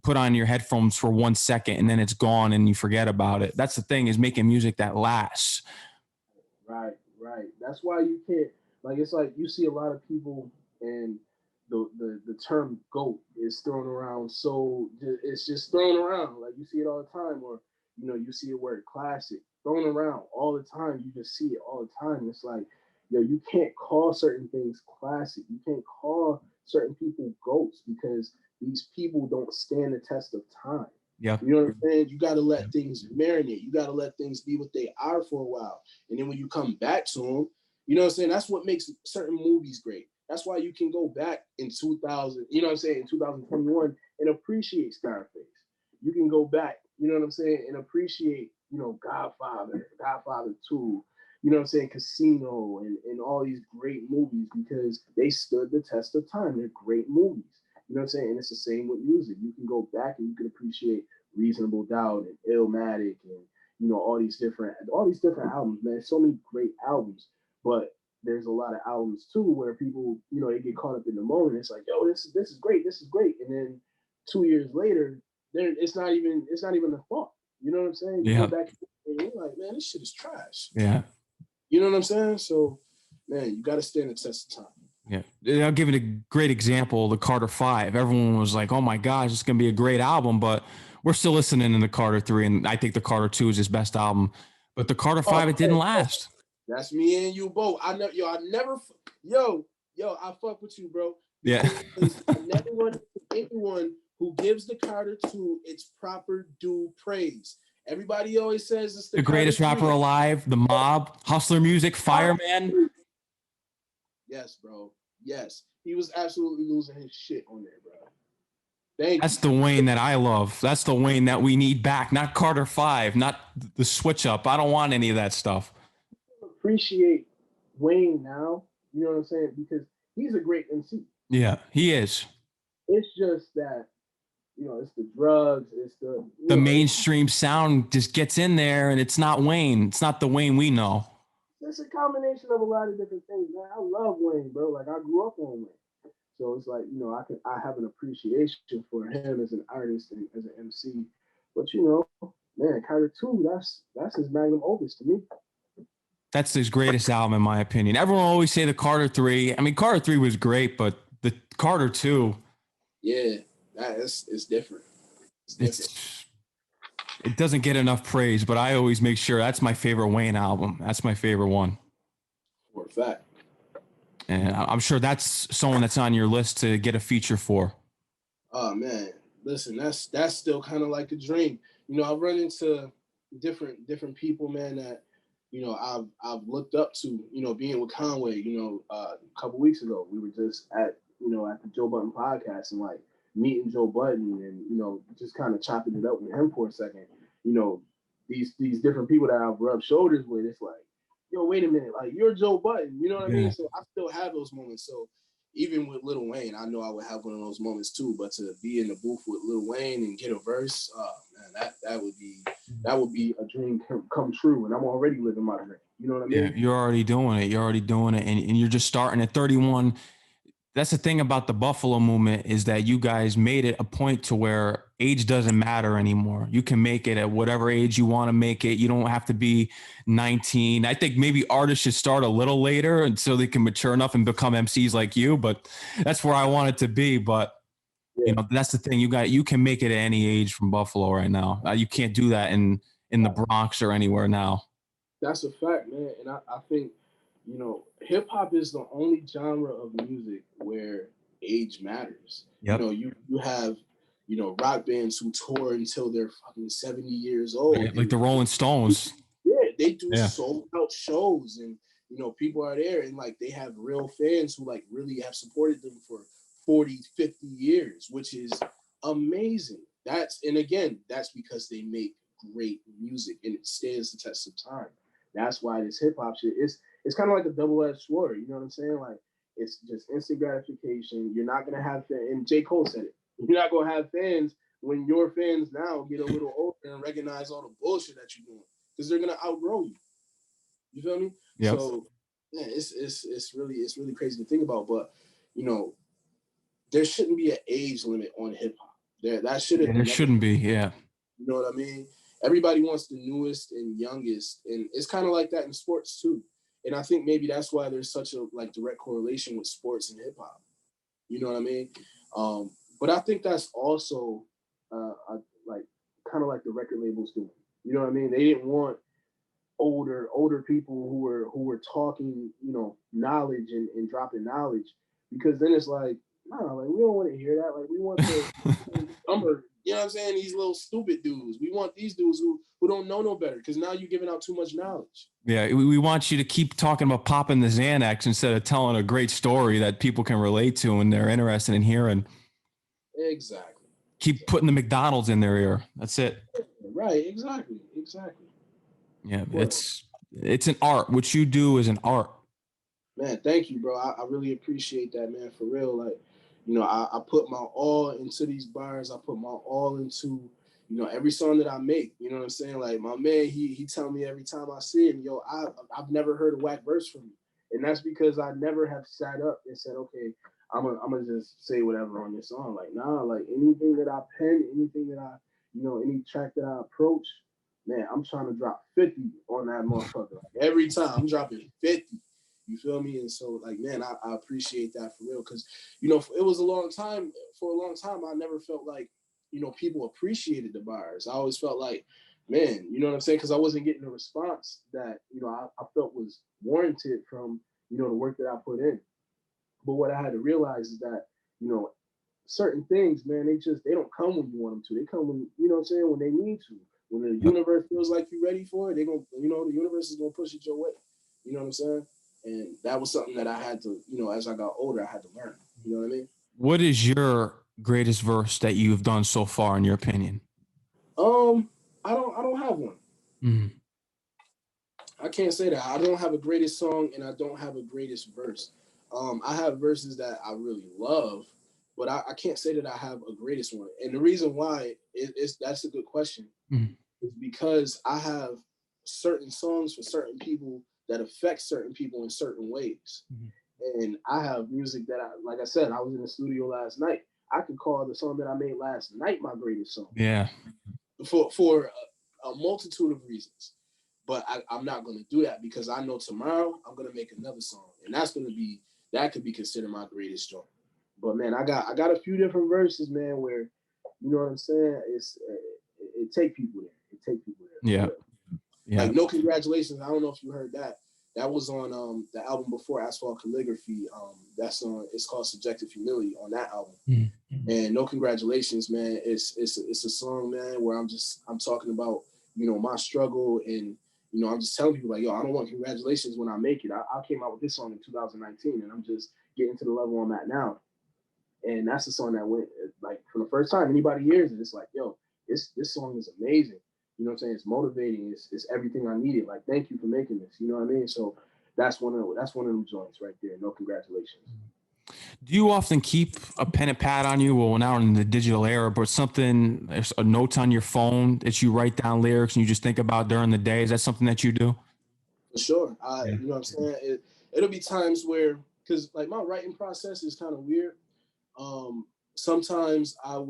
put on your headphones for 1 second and then it's gone and you forget about it. That's the thing, is making music that lasts. Right. That's why you can't, like, it's like you see a lot of people, and the term goat is thrown around. So it's just thrown around. Like you see it all the time, or you know, you see the word classic thrown around all the time. You just see it all the time. It's like, yo, you can't call certain things classic. You can't call certain people goats because these people don't stand the test of time. Yeah. You know what I'm saying? You got to let things marinate. You got to let things be what they are for a while. And then when you come back to them, you know what I'm saying? That's what makes certain movies great. That's why you can go back in 2000, you know what I'm saying, in 2021 and appreciate Scarface. You can go back, you know what I'm saying, and appreciate, you know, Godfather 2. you know what I'm saying, Casino and all these great movies because they stood the test of time. They're great movies. You know what I'm saying? And it's the same with music. You can go back and you can appreciate Reasonable Doubt and Illmatic and all these different albums, man. So many great albums, but there's a lot of albums too where people, they get caught up in the moment. It's like, yo, this is great, and then 2 years later, it's not even a thought. You know what I'm saying? You Yeah. go back and you're like, man, this shit is trash. Yeah. You know what I'm saying? So, man, you got to stand the test of time. Yeah. I'll give it a great example. The Carter 5. Everyone was like, oh my gosh, it's going to be a great album, but we're still listening in the Carter 3. And I think the Carter 2 is his best album, but the Carter 5, it didn't last. That's me and you both. I fuck with you, bro. Yeah. I never run into anyone who gives the Carter 2 its proper due praise. Everybody always says it's the greatest rapper alive, The Mob, Hustler Music, Fireman. Yes, bro. Yes. He was absolutely losing his shit on there, bro. That's the Wayne that I love. That's the Wayne that we need back, not Carter 5, not the switch up. I don't want any of that stuff. Appreciate Wayne now, you know what I'm saying? Because he's a great MC. Yeah, he is. It's just that, it's the drugs, it's the mainstream sound just gets in there, and it's not Wayne. It's not the Wayne we know. It's a combination of a lot of different things, man. I love Wayne, bro. Like, I grew up on Wayne. So it's like, I have an appreciation for him as an artist and as an MC. But, man, Carter 2, that's his magnum opus to me. That's his greatest album, in my opinion. Everyone always say the Carter 3. I mean, Carter 3 was great, but the Carter 2. Yeah, it's different. It doesn't get enough praise, but I always make sure that's my favorite Wayne album. That's my favorite one. For a fact. And I'm sure that's someone that's on your list to get a feature for. Oh, man. Listen, that's still kind of like a dream. I've run into different people, man, that I've looked up to, being with Conway, a couple weeks ago, we were just at the Joe Budden podcast and like meeting Joe Budden and, just kind of chopping it up with him for a second. These different people that I've rubbed shoulders with, it's like, yo, wait a minute, like you're Joe Budden, you know what I mean? So I still have those moments. So even with Lil Wayne, I know I would have one of those moments too, but to be in the booth with Lil Wayne and get a verse, man, that would be a dream come true, and I'm already living my dream. You know what I mean? Yeah, you're already doing it, and you're just starting at 31. That's the thing about the Buffalo movement is that you guys made it a point to where age doesn't matter anymore. You can make it at whatever age you want to make it. You don't have to be 19. I think maybe artists should start a little later and so they can mature enough and become MCs like you, but that's where I want it to be. But that's the thing. You can make it at any age from Buffalo right now. You can't do that in the Bronx or anywhere now. That's a fact, man. And I think, hip hop is the only genre of music where age matters. Yep. You have, rock bands who tour until they're fucking 70 years old. Right, like the Rolling Stones. Yeah, they do sold out shows and, people are there and like they have real fans who like really have supported them for 40, 50 years, which is amazing. That's because they make great music and it stands the test of time. That's why this hip hop shit it's kind of like a double-edged sword. You know what I'm saying? Like it's just instant gratification. You're not gonna have fans, and J. Cole said it. You're not gonna have fans when your fans now get a little older and recognize all the bullshit that you're doing because they're gonna outgrow you. You feel me? Yep. So yeah, it's really crazy to think about. But there shouldn't be an age limit on hip hop. There shouldn't be. Yeah. You know what I mean? Everybody wants the newest and youngest, and it's kind of like that in sports too. And I think maybe that's why there's such a like direct correlation with sports and hip hop. You know what I mean? But I think that's also like kind of like the record labels doing. You know what I mean? They didn't want older people who were talking, knowledge and dropping knowledge, because then it's like, no, like we don't want to hear that. Like we want the number. You know what I'm saying? These little stupid dudes. We want these dudes who don't know no better, because now you're giving out too much knowledge. Yeah, we want you to keep talking about popping the Xanax instead of telling a great story that people can relate to and they're interested in hearing. Exactly. Keep putting the McDonald's in their ear. That's it. Right, exactly. Yeah, it's it's an art. What you do is an art. Man, thank you, bro. I really appreciate that, man. For real, like, I put my all into these bars. I put my all into, every song that I make. You know what I'm saying? Like my man, he tell me every time I see him, yo, I've never heard a whack verse from you, and that's because I never have sat up and said, okay, I'm gonna just say whatever on your song. Like, nah, like anything that I pen, anything that I, any track that I approach, man, I'm trying to drop 50 on that motherfucker. Like every time I'm dropping 50. You feel me? And so, like, man, I appreciate that for real. Because, it was a long time. For a long time, I never felt like, people appreciated the bars. I always felt like, man, you know what I'm saying? Because I wasn't getting the response that, I felt was warranted from, the work that I put in. But what I had to realize is that, certain things, man, they don't come when you want them to. They come when, you know what I'm saying, when they need to. When the universe feels like you're ready for it, they're going to, the universe is going to push it your way. You know what I'm saying? And that was something that I had to, as I got older, I had to learn. You know what I mean? What is your greatest verse that you've done so far, in your opinion? I don't have one. Mm. I can't say that. I don't have a greatest song and I don't have a greatest verse. I have verses that I really love, but I can't say that I have a greatest one. And the reason why is that's a good question. Mm. Is because I have certain songs for certain people that affect certain people in certain ways. Mm-hmm. And I have music that like I said, I was in the studio last night. I could call the song that I made last night my greatest song. Yeah. For a multitude of reasons. But I'm not going to do that because I know tomorrow I'm going to make another song. And that could be considered my greatest joint. But man, I got a few different verses, man, where, you know what I'm saying? It take people there. It take people there. Yeah. Yeah. Like No Congratulations. I don't know if you heard that. That was on the album before Asphalt Calligraphy. That song, it's called Subjective Humility on that album. Mm-hmm. And No Congratulations, man. It's a song, man, where I'm talking about, my struggle, and I'm just telling people like, yo, I don't want congratulations when I make it. I came out with this song in 2019, and I'm just getting to the level I'm at now. And that's the song that went, like, for the first time anybody hears it, it's like, yo, this song is amazing. You know what I'm saying? It's motivating. It's everything I needed. Like, thank you for making this. You know what I mean? So that's one of them joints right there. No Congratulations. Do you often keep a pen and pad on you? Well, now in the digital era, but there's a note on your phone that you write down lyrics and you just think about during the day. Is that something that you do? For sure. You know what I'm saying? It'll be times where, because like my writing process is kind of weird. Sometimes I'll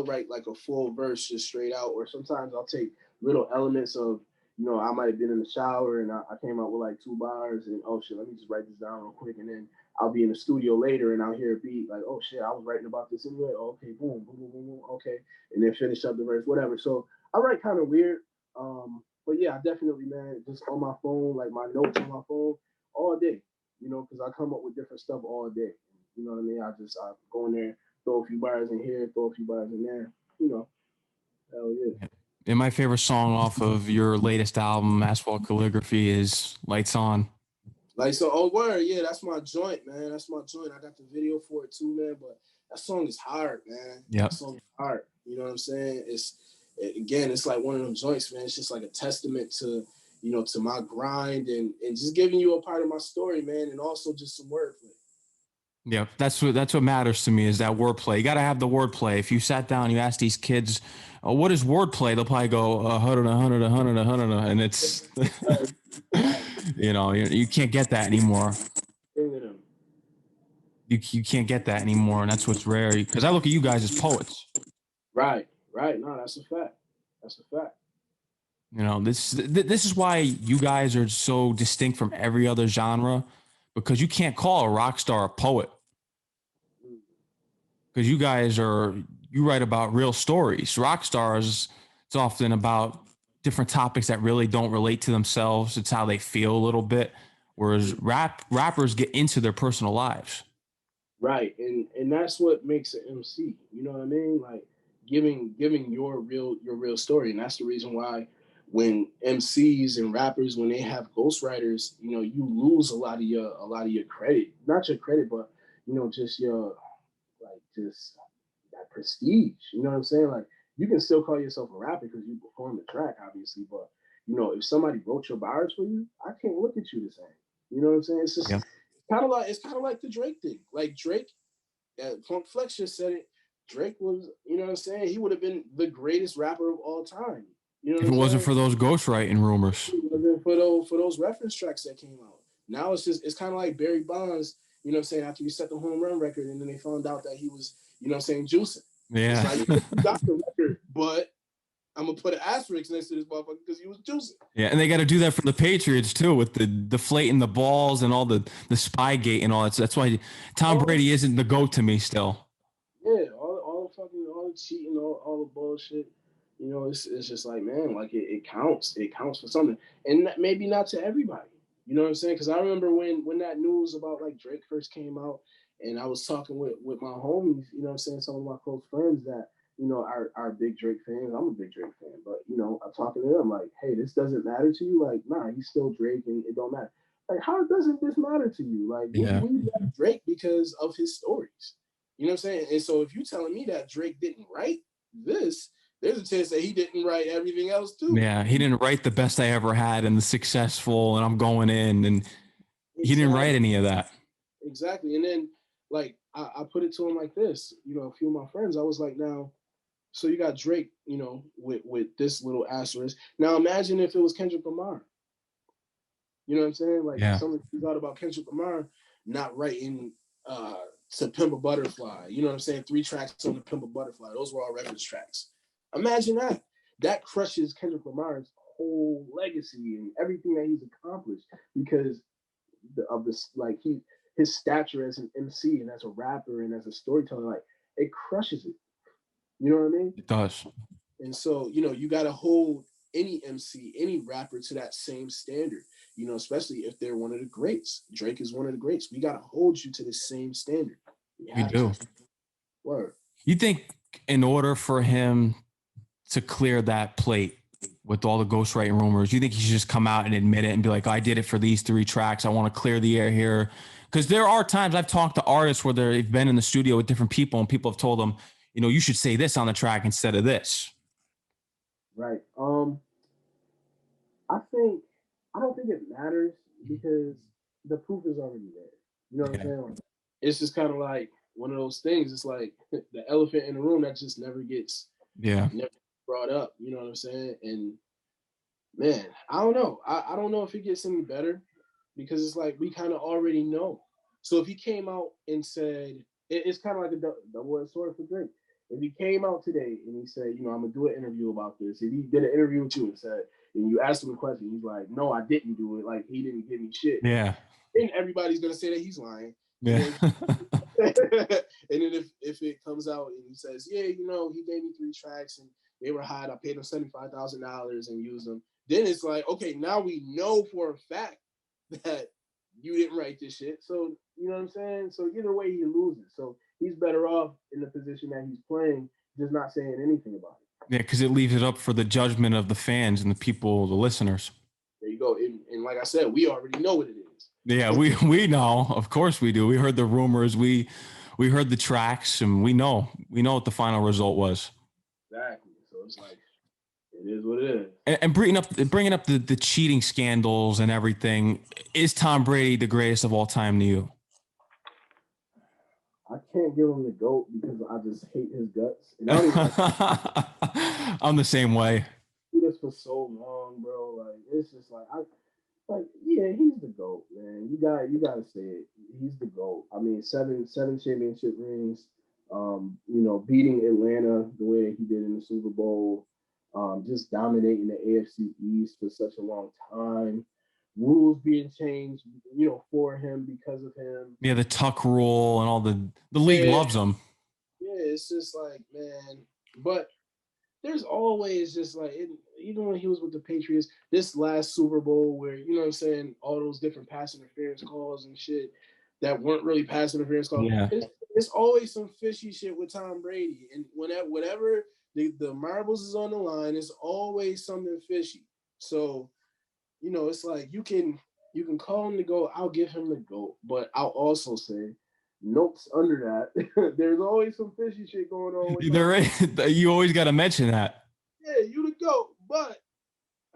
write like a full verse just straight out, or sometimes I'll take little elements of, I might have been in the shower and I came out with like 2 bars and, oh shit, let me just write this down real quick. And then I'll be in the studio later and I'll hear a beat like, oh shit, I was writing about this anyway. Oh, okay, boom, boom, boom, boom, boom, okay. And then finish up the verse, whatever. So I write kind of weird. But yeah, I definitely, man, just on my phone, like my notes on my phone all day, because I come up with different stuff all day. You know what I mean? I go in there, throw a few bars in here, throw a few bars in there, hell yeah. And my favorite song off of your latest album, Asphalt Calligraphy, is Lights On. Lights On, oh word, yeah, that's my joint, man. That's my joint. I got the video for it too, man. But that song is hard, man. Yeah, that song is hard. You know what I'm saying? It's like one of them joints, man. It's just like a testament to, to my grind and just giving you a part of my story, man, and also just some wordplay. Yeah, that's what matters to me is that wordplay. You got to have the wordplay. If you sat down, you ask these kids, what is wordplay? They'll probably go 100, 100, 100, 100, and it's, you can't get that anymore. You can't get that anymore, and that's what's rare. Because I look at you guys as poets. Right. No, that's a fact. That's a fact. This is why you guys are so distinct from every other genre, because you can't call a rock star a poet. Because you write about real stories. Rock stars, it's often about different topics that really don't relate to themselves. It's how they feel a little bit. Whereas rappers get into their personal lives. Right. And that's what makes an MC. You know what I mean? Like giving your real story. And that's the reason why when MCs and rappers, when they have ghostwriters, you lose a lot of your credit. Not your credit, but just your just that prestige. You know what I'm saying? Like you can still call yourself a rapper because you perform the track, obviously, but you know, if somebody wrote your bars for you, I can't look at you the same. You know what I'm saying? It's just kind of like the Drake thing. Like Drake, Funk Flex just said it. Drake was, you know what I'm saying? He would have been the greatest rapper of all time. You know what If it I'm wasn't saying? for those ghostwriting rumors. For those reference tracks that came out. Now it's kind of like Barry Bonds, you know what I'm saying, after he set the home run record and then they found out that he was, you know what I'm saying, juicing. Yeah. It's like, you got the record, but I'm gonna put an asterisk next to this motherfucker because he was juicing. Yeah, and they got to do that for the Patriots too, with the deflating the balls and all the Spygate and all that. So that's why Tom Brady isn't the GOAT to me still. Yeah, all the cheating, all the bullshit. You know, it's just like, man, like it counts. It counts for something, and maybe not to everybody. You know what I'm saying? Because I remember when that news about like Drake first came out, and I was talking with my homies. You know what I'm saying? Some of my close friends that, you know, are big Drake fans. I'm a big Drake fan, but you know, I'm talking to them like, hey, this doesn't matter to you. Like, nah, he's still Drake, and it don't matter. Like, how doesn't this matter to you? Like, we love Drake because of his stories. You know what I'm saying? And so if you're telling me that Drake didn't write this, there's a chance that he didn't write everything else too. Yeah, he didn't write The Best I Ever Had and The Successful and I'm Going In, and he didn't write any of that. Exactly. And then like I put it to him like this, you know, a few of my friends, I was like, now, so you got Drake, you know, with this little asterisk. Now imagine if it was Kendrick Lamar. You know what I'm saying? Like someone thought about Kendrick Lamar not writing to Pimp a Butterfly. You know what I'm saying? 3 tracks on the Pimp a Butterfly. Those were all reference tracks. Imagine that. That crushes Kendrick Lamar's whole legacy and everything that he's accomplished because of this, like his stature as an MC and as a rapper and as a storyteller, like it crushes it. You know what I mean? It does. And so, you know, you got to hold any MC, any rapper to that same standard, you know, especially if they're one of the greats. Drake is one of the greats. We got to hold you to the same standard. We do. Word. You think in order for him to clear that plate with all the ghostwriting rumors, you think he should just come out and admit it and be like, I did it for these 3 tracks. I want to clear the air here. Because there are times I've talked to artists where they've been in the studio with different people and people have told them, you know, you should say this on the track instead of this. Right. I don't think it matters because the proof is already there. You know what I'm saying? Like, it's just kind of like one of those things. It's like the elephant in the room that just never gets brought up. You know what I'm saying? And man, I don't know. I don't know if it gets any better because it's like we kind of already know. So if he came out and said, it's kind of like a double-edged sword for Drake. If he came out today and he said, you know, I'm gonna do an interview about this. If he did an interview with you and said, and you asked him a question, he's like, no, I didn't do it. Like he didn't give me shit. Yeah. Then everybody's gonna say that he's lying. Yeah. And then if it comes out and he says, yeah, you know, he gave me 3 tracks and they were hot. I paid him $75,000 and used them. Then it's like, okay, now we know for a fact that you didn't write this shit. So, you know what I'm saying? So either way, he loses. So he's better off in the position that he's playing, just not saying anything about it. Yeah, because it leaves it up for the judgment of the fans and the people, the listeners. There you go. And like I said, we already know what it is. Yeah, we know. Of course we do. We heard the rumors. We heard the tracks, and we know what the final result was. Exactly. So it's like, it is what it is. And bringing up the cheating scandals and everything, is Tom Brady the greatest of all time to you? I can't give him the GOAT because I just hate his guts. And I don't even I'm the same way. He did this for so long, bro. Like it's just like yeah, he's the GOAT, man. You gotta say it. He's the GOAT. I mean, seven championship rings. You know, beating Atlanta the way that he did in the Super Bowl. Just dominating the AFC East for such a long time. Rules being changed, you know, for him because of him. Yeah, the tuck rule and all the league loves him. Yeah, it's just like, man. But there's always just like, even when he was with the Patriots, this last Super Bowl where, you know what I'm saying, all those different pass interference calls and shit that weren't really pass interference calls. Yeah. It's always some fishy shit with Tom Brady. And whatever the marbles is on the line, it's always something fishy. So, you know, it's like you can call him the GOAT. I'll give him the GOAT. But I'll also say, notes under that. There's always some fishy shit going on. You always got to mention that. Yeah, you the GOAT, but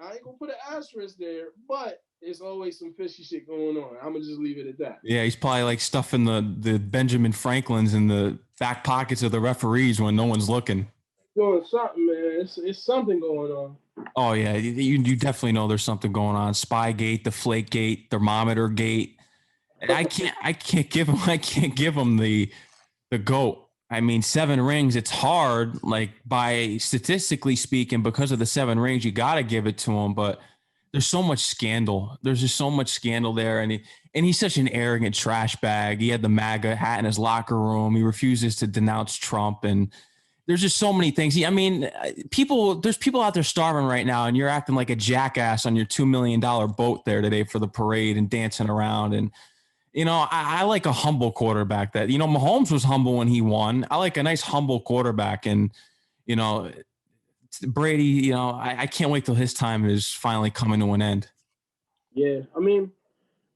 I ain't gonna put an asterisk there, but it's always some fishy shit going on. I'm gonna just leave it at that. Yeah, he's probably like stuffing the Benjamin Franklins in the back pockets of the referees when no one's looking. Doing something, man. It's something going on. Oh yeah, you definitely know there's something going on. Spygate, the Flakegate, thermometer gate. I can't give him the GOAT. I mean, 7 rings, it's hard, like by statistically speaking, because of the 7 rings, you got to give it to him. But there's so much scandal. There's just so much scandal there. And he's such an arrogant trash bag. He had the MAGA hat in his locker room. He refuses to denounce Trump. And there's just so many things. There's people out there starving right now, and you're acting like a jackass on your $2 million boat there today for the parade and dancing around. And I like a humble quarterback that, Mahomes was humble when he won. I like a nice humble quarterback. And, you know, Brady, I can't wait till his time is finally coming to an end. Yeah, I mean,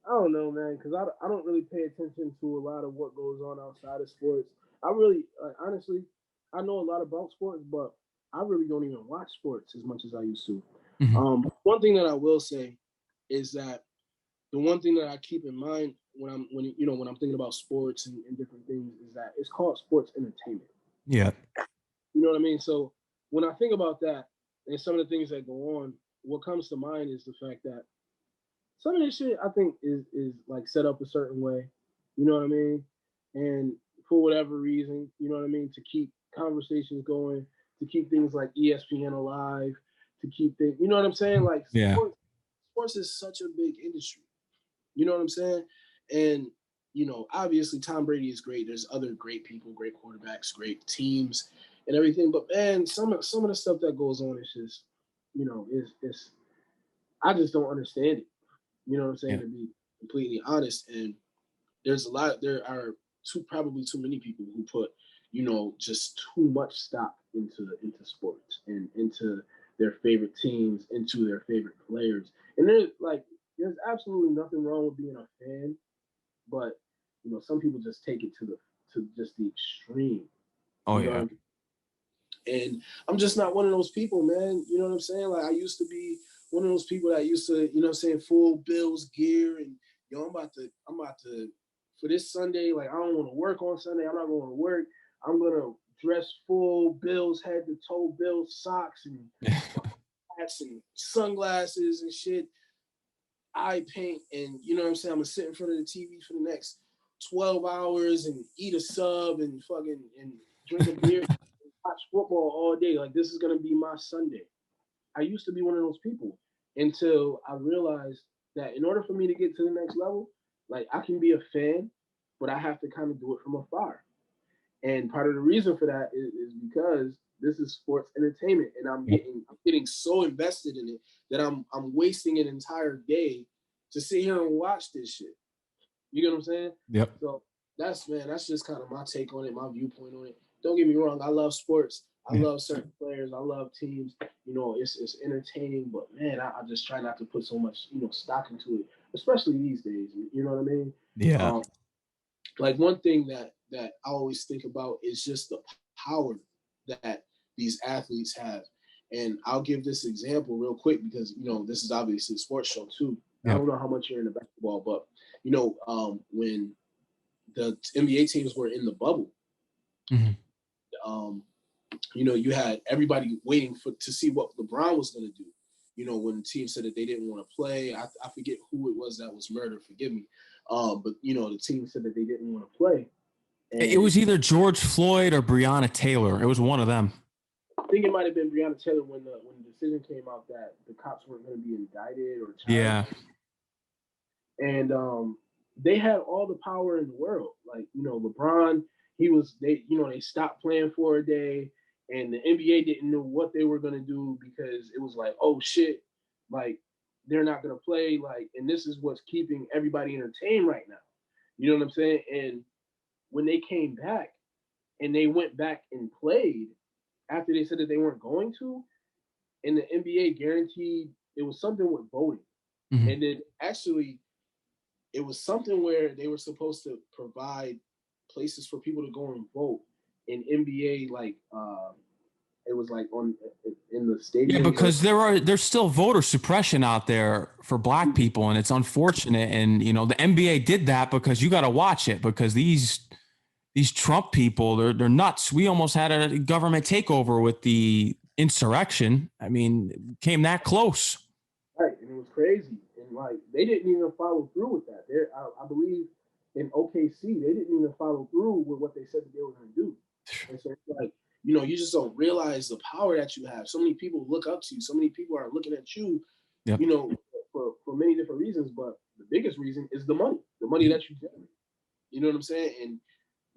I don't know, man, because I don't really pay attention to a lot of what goes on outside of sports. I really, honestly, I know a lot about sports, but I really don't even watch sports as much as I used to. Mm-hmm. One thing that I will say is that the one thing that I keep in mind when I'm thinking about sports and different things is that it's called sports entertainment. Yeah. You know what I mean? So when I think about that and some of the things that go on, what comes to mind is the fact that some of this shit I think is like set up a certain way. You know what I mean? And for whatever reason, you know what I mean, to keep conversations going, to keep things like ESPN alive, to keep things, you know what I'm saying? Like Yeah. sports is such a big industry. You know what I'm saying? And obviously Tom Brady is great. There's other great people, great quarterbacks, great teams, and everything. But man, some of the stuff that goes on is just, is I just don't understand it. You know what I'm saying? Yeah. To be completely honest, and there are probably too many people who put, just too much stock into sports and into their favorite teams, into their favorite players. And there's absolutely nothing wrong with being a fan, but some people just take it to just the extreme. Oh You know what yeah. I mean? And I'm just not one of those people, man. You know what I'm saying? Like I used to be one of those people that used to, full Bills gear and I'm about to for this Sunday, like I don't want to work on Sunday. I'm not going to work. I'm gonna dress full Bills head to toe Bills socks and hats and sunglasses and shit. Eye paint and you know what I'm saying? I'm gonna sit in front of the TV for the next 12 hours and eat a sub and fucking and drink a beer watch football all day. Like this is gonna be my Sunday. I used to be one of those people until I realized that in order for me to get to the next level, like I can be a fan, but I have to kind of do it from afar. And part of the reason for that is because this is sports entertainment, and I'm getting so invested in it that I'm wasting an entire day to sit here and watch this shit. You get what I'm saying? Yep. So that's just kind of my take on it, my viewpoint on it. Don't get me wrong, I love sports. I love certain players. I love teams. It's entertaining, but man, I just try not to put so much, stock into it, especially these days. You know what I mean? Yeah. Like one thing that I always think about is just the power that these athletes have. And I'll give this example real quick because this is obviously a sports show too. Yep. I don't know how much you're into basketball, but when the NBA teams were in the bubble, Mm-hmm. you had everybody waiting to see what LeBron was going to do. When the team said that they didn't want to play, I forget who it was that was murdered. Forgive me. But the team said that they didn't want to play. And It was either George Floyd or Breonna Taylor. It was one of them. I think it might have been Breonna Taylor when the decision came out that the cops weren't going to be indicted or charged. Yeah. And they had all the power in the world. Like LeBron, they stopped playing for a day, and the NBA didn't know what they were going to do because it was like, oh shit, like they're not going to play, like, and this is what's keeping everybody entertained right now. You know what I'm saying? And when they came back and they went back and played after they said that they weren't going to, and the NBA guaranteed it was something with voting. Mm-hmm. And then actually it was something where they were supposed to provide places for people to go and vote in NBA It was like on in the stadium. Yeah, because there's still voter suppression out there for black people, and it's unfortunate. And the NBA did that because you got to watch it, because these Trump people, they're nuts. We almost had a government takeover with the insurrection. I mean, it came that close. Right, and it was crazy, and like they didn't even follow through with that. I believe in OKC, they didn't even follow through with what they said that they were going to do. And so it's like, you just don't realize the power that you have. So many people look up to you. So many people are looking at you, Yep. For many different reasons. But the biggest reason is the money that you generate. You know what I'm saying? And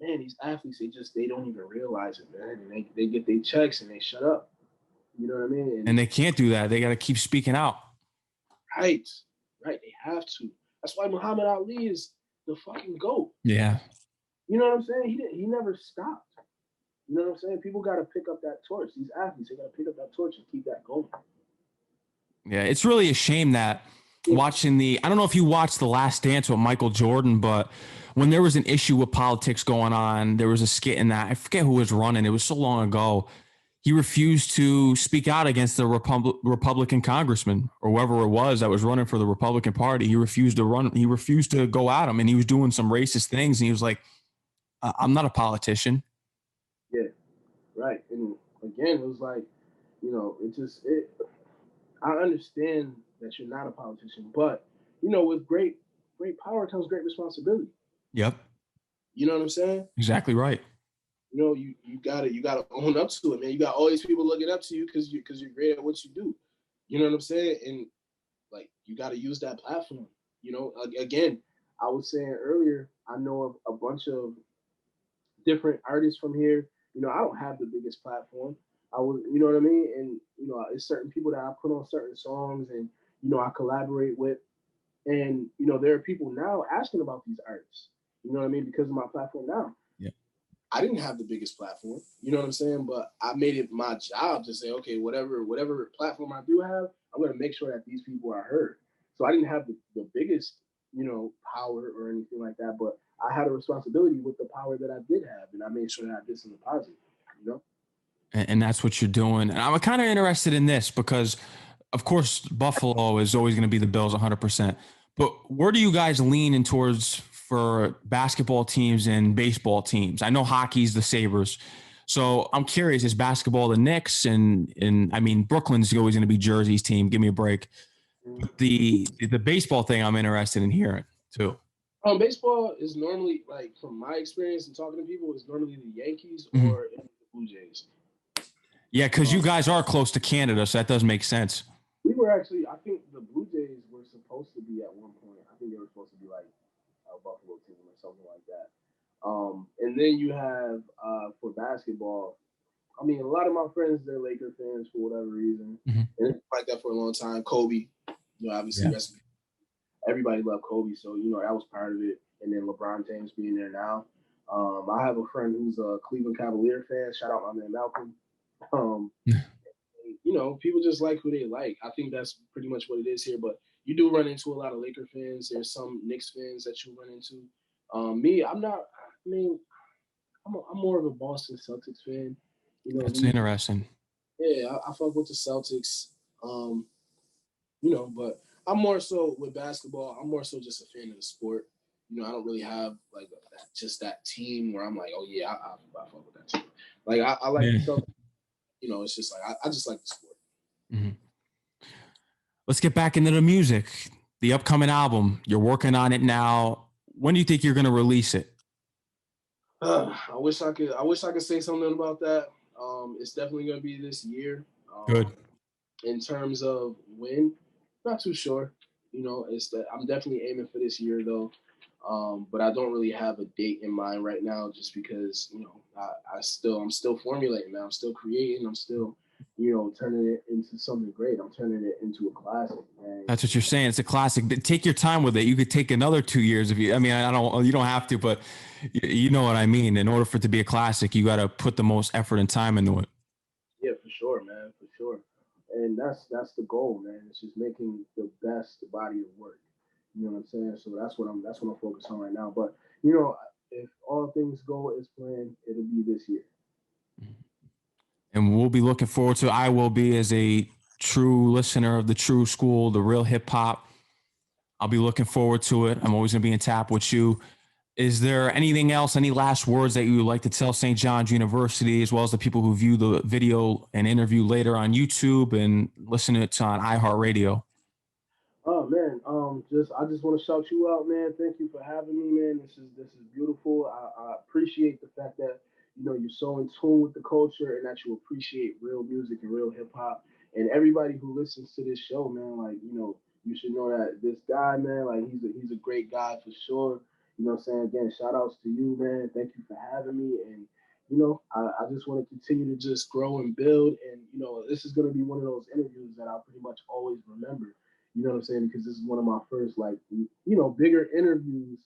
man, these athletes, they don't even realize it, man. And they get their checks and they shut up. You know what I mean? And they can't do that. They got to keep speaking out. Right. They have to. That's why Muhammad Ali is the fucking GOAT. Yeah. You know what I'm saying? He never stopped. You know what I'm saying? People got to pick up that torch. These athletes, they got to pick up that torch and keep that going. Yeah, it's really a shame that watching I don't know if you watched The Last Dance with Michael Jordan, but when there was an issue with politics going on, there was a skit in that. I forget who was running. It was so long ago. He refused to speak out against the Republican congressman or whoever it was that was running for the Republican Party. He refused to run. He refused to go at him, and he was doing some racist things. And he was like, I'm not a politician. Yeah, right. And again, it was like, I understand that you're not a politician, but, with great power comes great responsibility. Yep. You know what I'm saying? Exactly right. You gotta own up to it, man. You got all these people looking up to you because you're great at what you do. You know what I'm saying? And like you got to use that platform. Again, I was saying earlier, I know of a bunch of different artists from here. I don't have the biggest platform. You know what I mean? And it's certain people that I put on certain songs, and I collaborate with, and there are people now asking about these artists. You know what I mean? Because of my platform now. I didn't have the biggest platform, you know what I'm saying? But I made it my job to say, okay, whatever platform I do have, I'm going to make sure that these people are heard. So I didn't have the biggest, power or anything like that, but I had a responsibility with the power that I did have, and I made sure that I did something positive. And that's what you're doing. And I'm kind of interested in this because, of course, Buffalo is always going to be the Bills 100%. But where do you guys lean in towards for basketball teams and baseball teams? I know hockey's the Sabres. So I'm curious, is basketball the Knicks? And I mean, Brooklyn's always going to be Jersey's team. Give me a break. But the baseball thing I'm interested in hearing too. Baseball is normally, like, from my experience and talking to people, is normally the Yankees or the Blue Jays. Yeah, because you guys are close to Canada, so that does make sense. We were actually, I think the Blue Jays were supposed to be at one point. I think they were supposed to be like a Buffalo team or something like that. And then you have for basketball, I mean, a lot of my friends, they're Laker fans for whatever reason. And it's like that for a long time. Kobe, obviously, everybody loved Kobe, so, that was part of it. And then LeBron James being there now. I have a friend who's a Cleveland Cavalier fan. Shout out my man Malcolm. People just like who they like. I think that's pretty much what it is here. But you do run into a lot of Laker fans. There's some Knicks fans that you run into. Me, I'm not. I mean, I'm more of a Boston Celtics fan. That's interesting. Yeah, I fuck with the Celtics. But I'm more so with basketball. I'm more so just a fan of the sport. I don't really have like just that team where I'm like, oh yeah, I fuck with that team. Like I like the Celtics. It's just like I just like the sport. Mm-hmm. Let's get back into the music. The upcoming album, you're working on it now. When do you think you're going to release it? I wish I could say something about that. It's definitely going to be this year. Good. In terms of when, not too sure. It's that I'm definitely aiming for this year though. But I don't really have a date in mind right now, just because I'm still formulating, man. I'm still creating. I'm still turning it into something great. I'm turning it into a classic, man. That's what you're saying. It's a classic. Take your time with it. You could take another 2 years if you. I mean, you don't have to, but you know what I mean. In order for it to be a classic, you got to put the most effort and time into it. Yeah, for sure, man, for sure. And that's the goal, man. It's just making the best body of work. You know what I'm saying? So that's what I'm focused on right now. But if all things go as planned, it'll be this year. And we'll be looking forward to, I will be, as a true listener of the true school, the real hip hop. I'll be looking forward to it. I'm always going to be in tap with you. Is there anything else, any last words that you would like to tell St. John's University, as well as the people who view the video and interview later on YouTube and listen to it on iHeartRadio? Oh man, just I just want to shout you out, man. Thank you for having me, man. This is beautiful. I appreciate the fact that you're so in tune with the culture and that you appreciate real music and real hip hop. And everybody who listens to this show, man, like you should know that this guy, man, like he's a great guy for sure. You know what I'm saying? Again, shout outs to you, man. Thank you for having me. And I just want to continue to just grow and build. And this is gonna be one of those interviews that I'll pretty much always remember. You know what I'm saying? Because this is one of my first, like, bigger interviews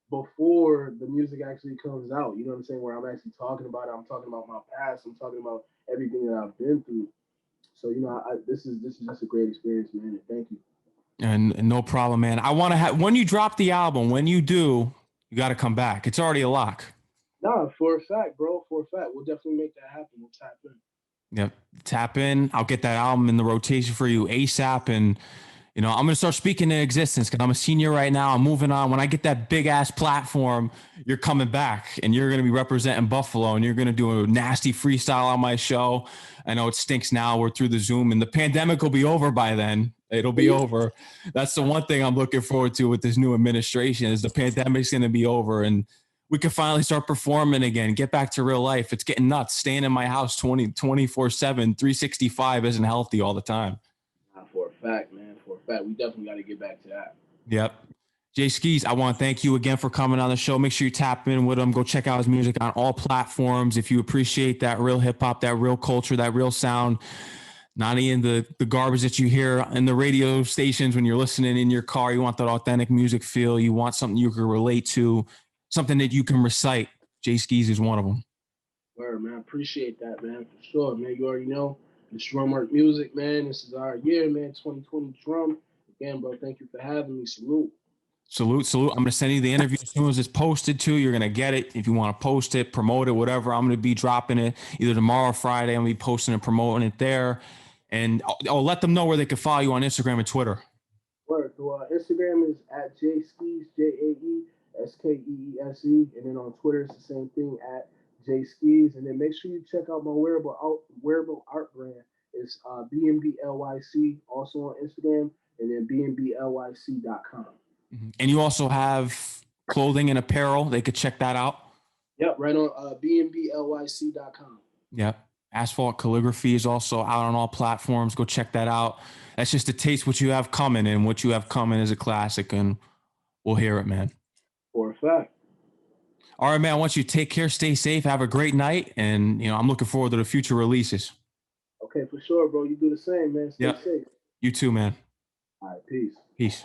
before the music actually comes out. You know what I'm saying? Where I'm actually talking about it. I'm talking about my past. I'm talking about everything that I've been through. So, this is just a great experience, man. And thank you. And no problem, man. I want to have, when you drop the album, when you do, you got to come back. It's already a lock. Nah, for a fact, bro. For a fact. We'll definitely make that happen. We'll tap in. Yep. Tap in. I'll get that album in the rotation for you ASAP. And I'm going to start speaking in existence because I'm a senior right now. I'm moving on. When I get that big ass platform, you're coming back and you're going to be representing Buffalo and you're going to do a nasty freestyle on my show. I know it stinks now. We're through the Zoom and the pandemic will be over by then. It'll be over. That's the one thing I'm looking forward to with this new administration is the pandemic's going to be over and we can finally start performing again, get back to real life. It's getting nuts. Staying in my house 24/7, 365 isn't healthy all the time. For a fact, man. For a fact. We definitely got to get back to that. Yep. Jae Skeese, I want to thank you again for coming on the show. Make sure you tap in with him. Go check out his music on all platforms. If you appreciate that real hip hop, that real culture, that real sound, not even the garbage that you hear in the radio stations when you're listening in your car. You want that authentic music feel. You want something you can relate to, something that you can recite. Jae Skeese is one of them. Word, man. Appreciate that, man. For sure, man. You already know. It's Drumwork Music, man. This is our year, man. 2020 Drum. Again, bro, thank you for having me. Salute. Salute. I'm going to send you the interview as soon as it's posted to. You're going to get it. If you want to post it, promote it, whatever, I'm going to be dropping it either tomorrow or Friday. I'm going to be posting and promoting it there. And I'll let them know where they can follow you on Instagram and Twitter. Word. So Instagram is at Jae Skeese, JaeSkeese. And then on Twitter, it's the same thing at Jae Skeese. And then make sure you check out my wearable art brand. It's BNBLYC, also on Instagram, and then BNBLYC.com. And you also have clothing and apparel. They could check that out. Yep, right on BNBLYC.com. Yep. Asphalt Calligraphy is also out on all platforms. Go check that out. That's just a taste what you have coming, and what you have coming is a classic, and we'll hear it, man. For a fact. All right, man. I want you to take care, stay safe, have a great night, and I'm looking forward to the future releases. Okay, for sure, bro. You do the same, man. Stay safe. You too, man. All right, peace. Peace.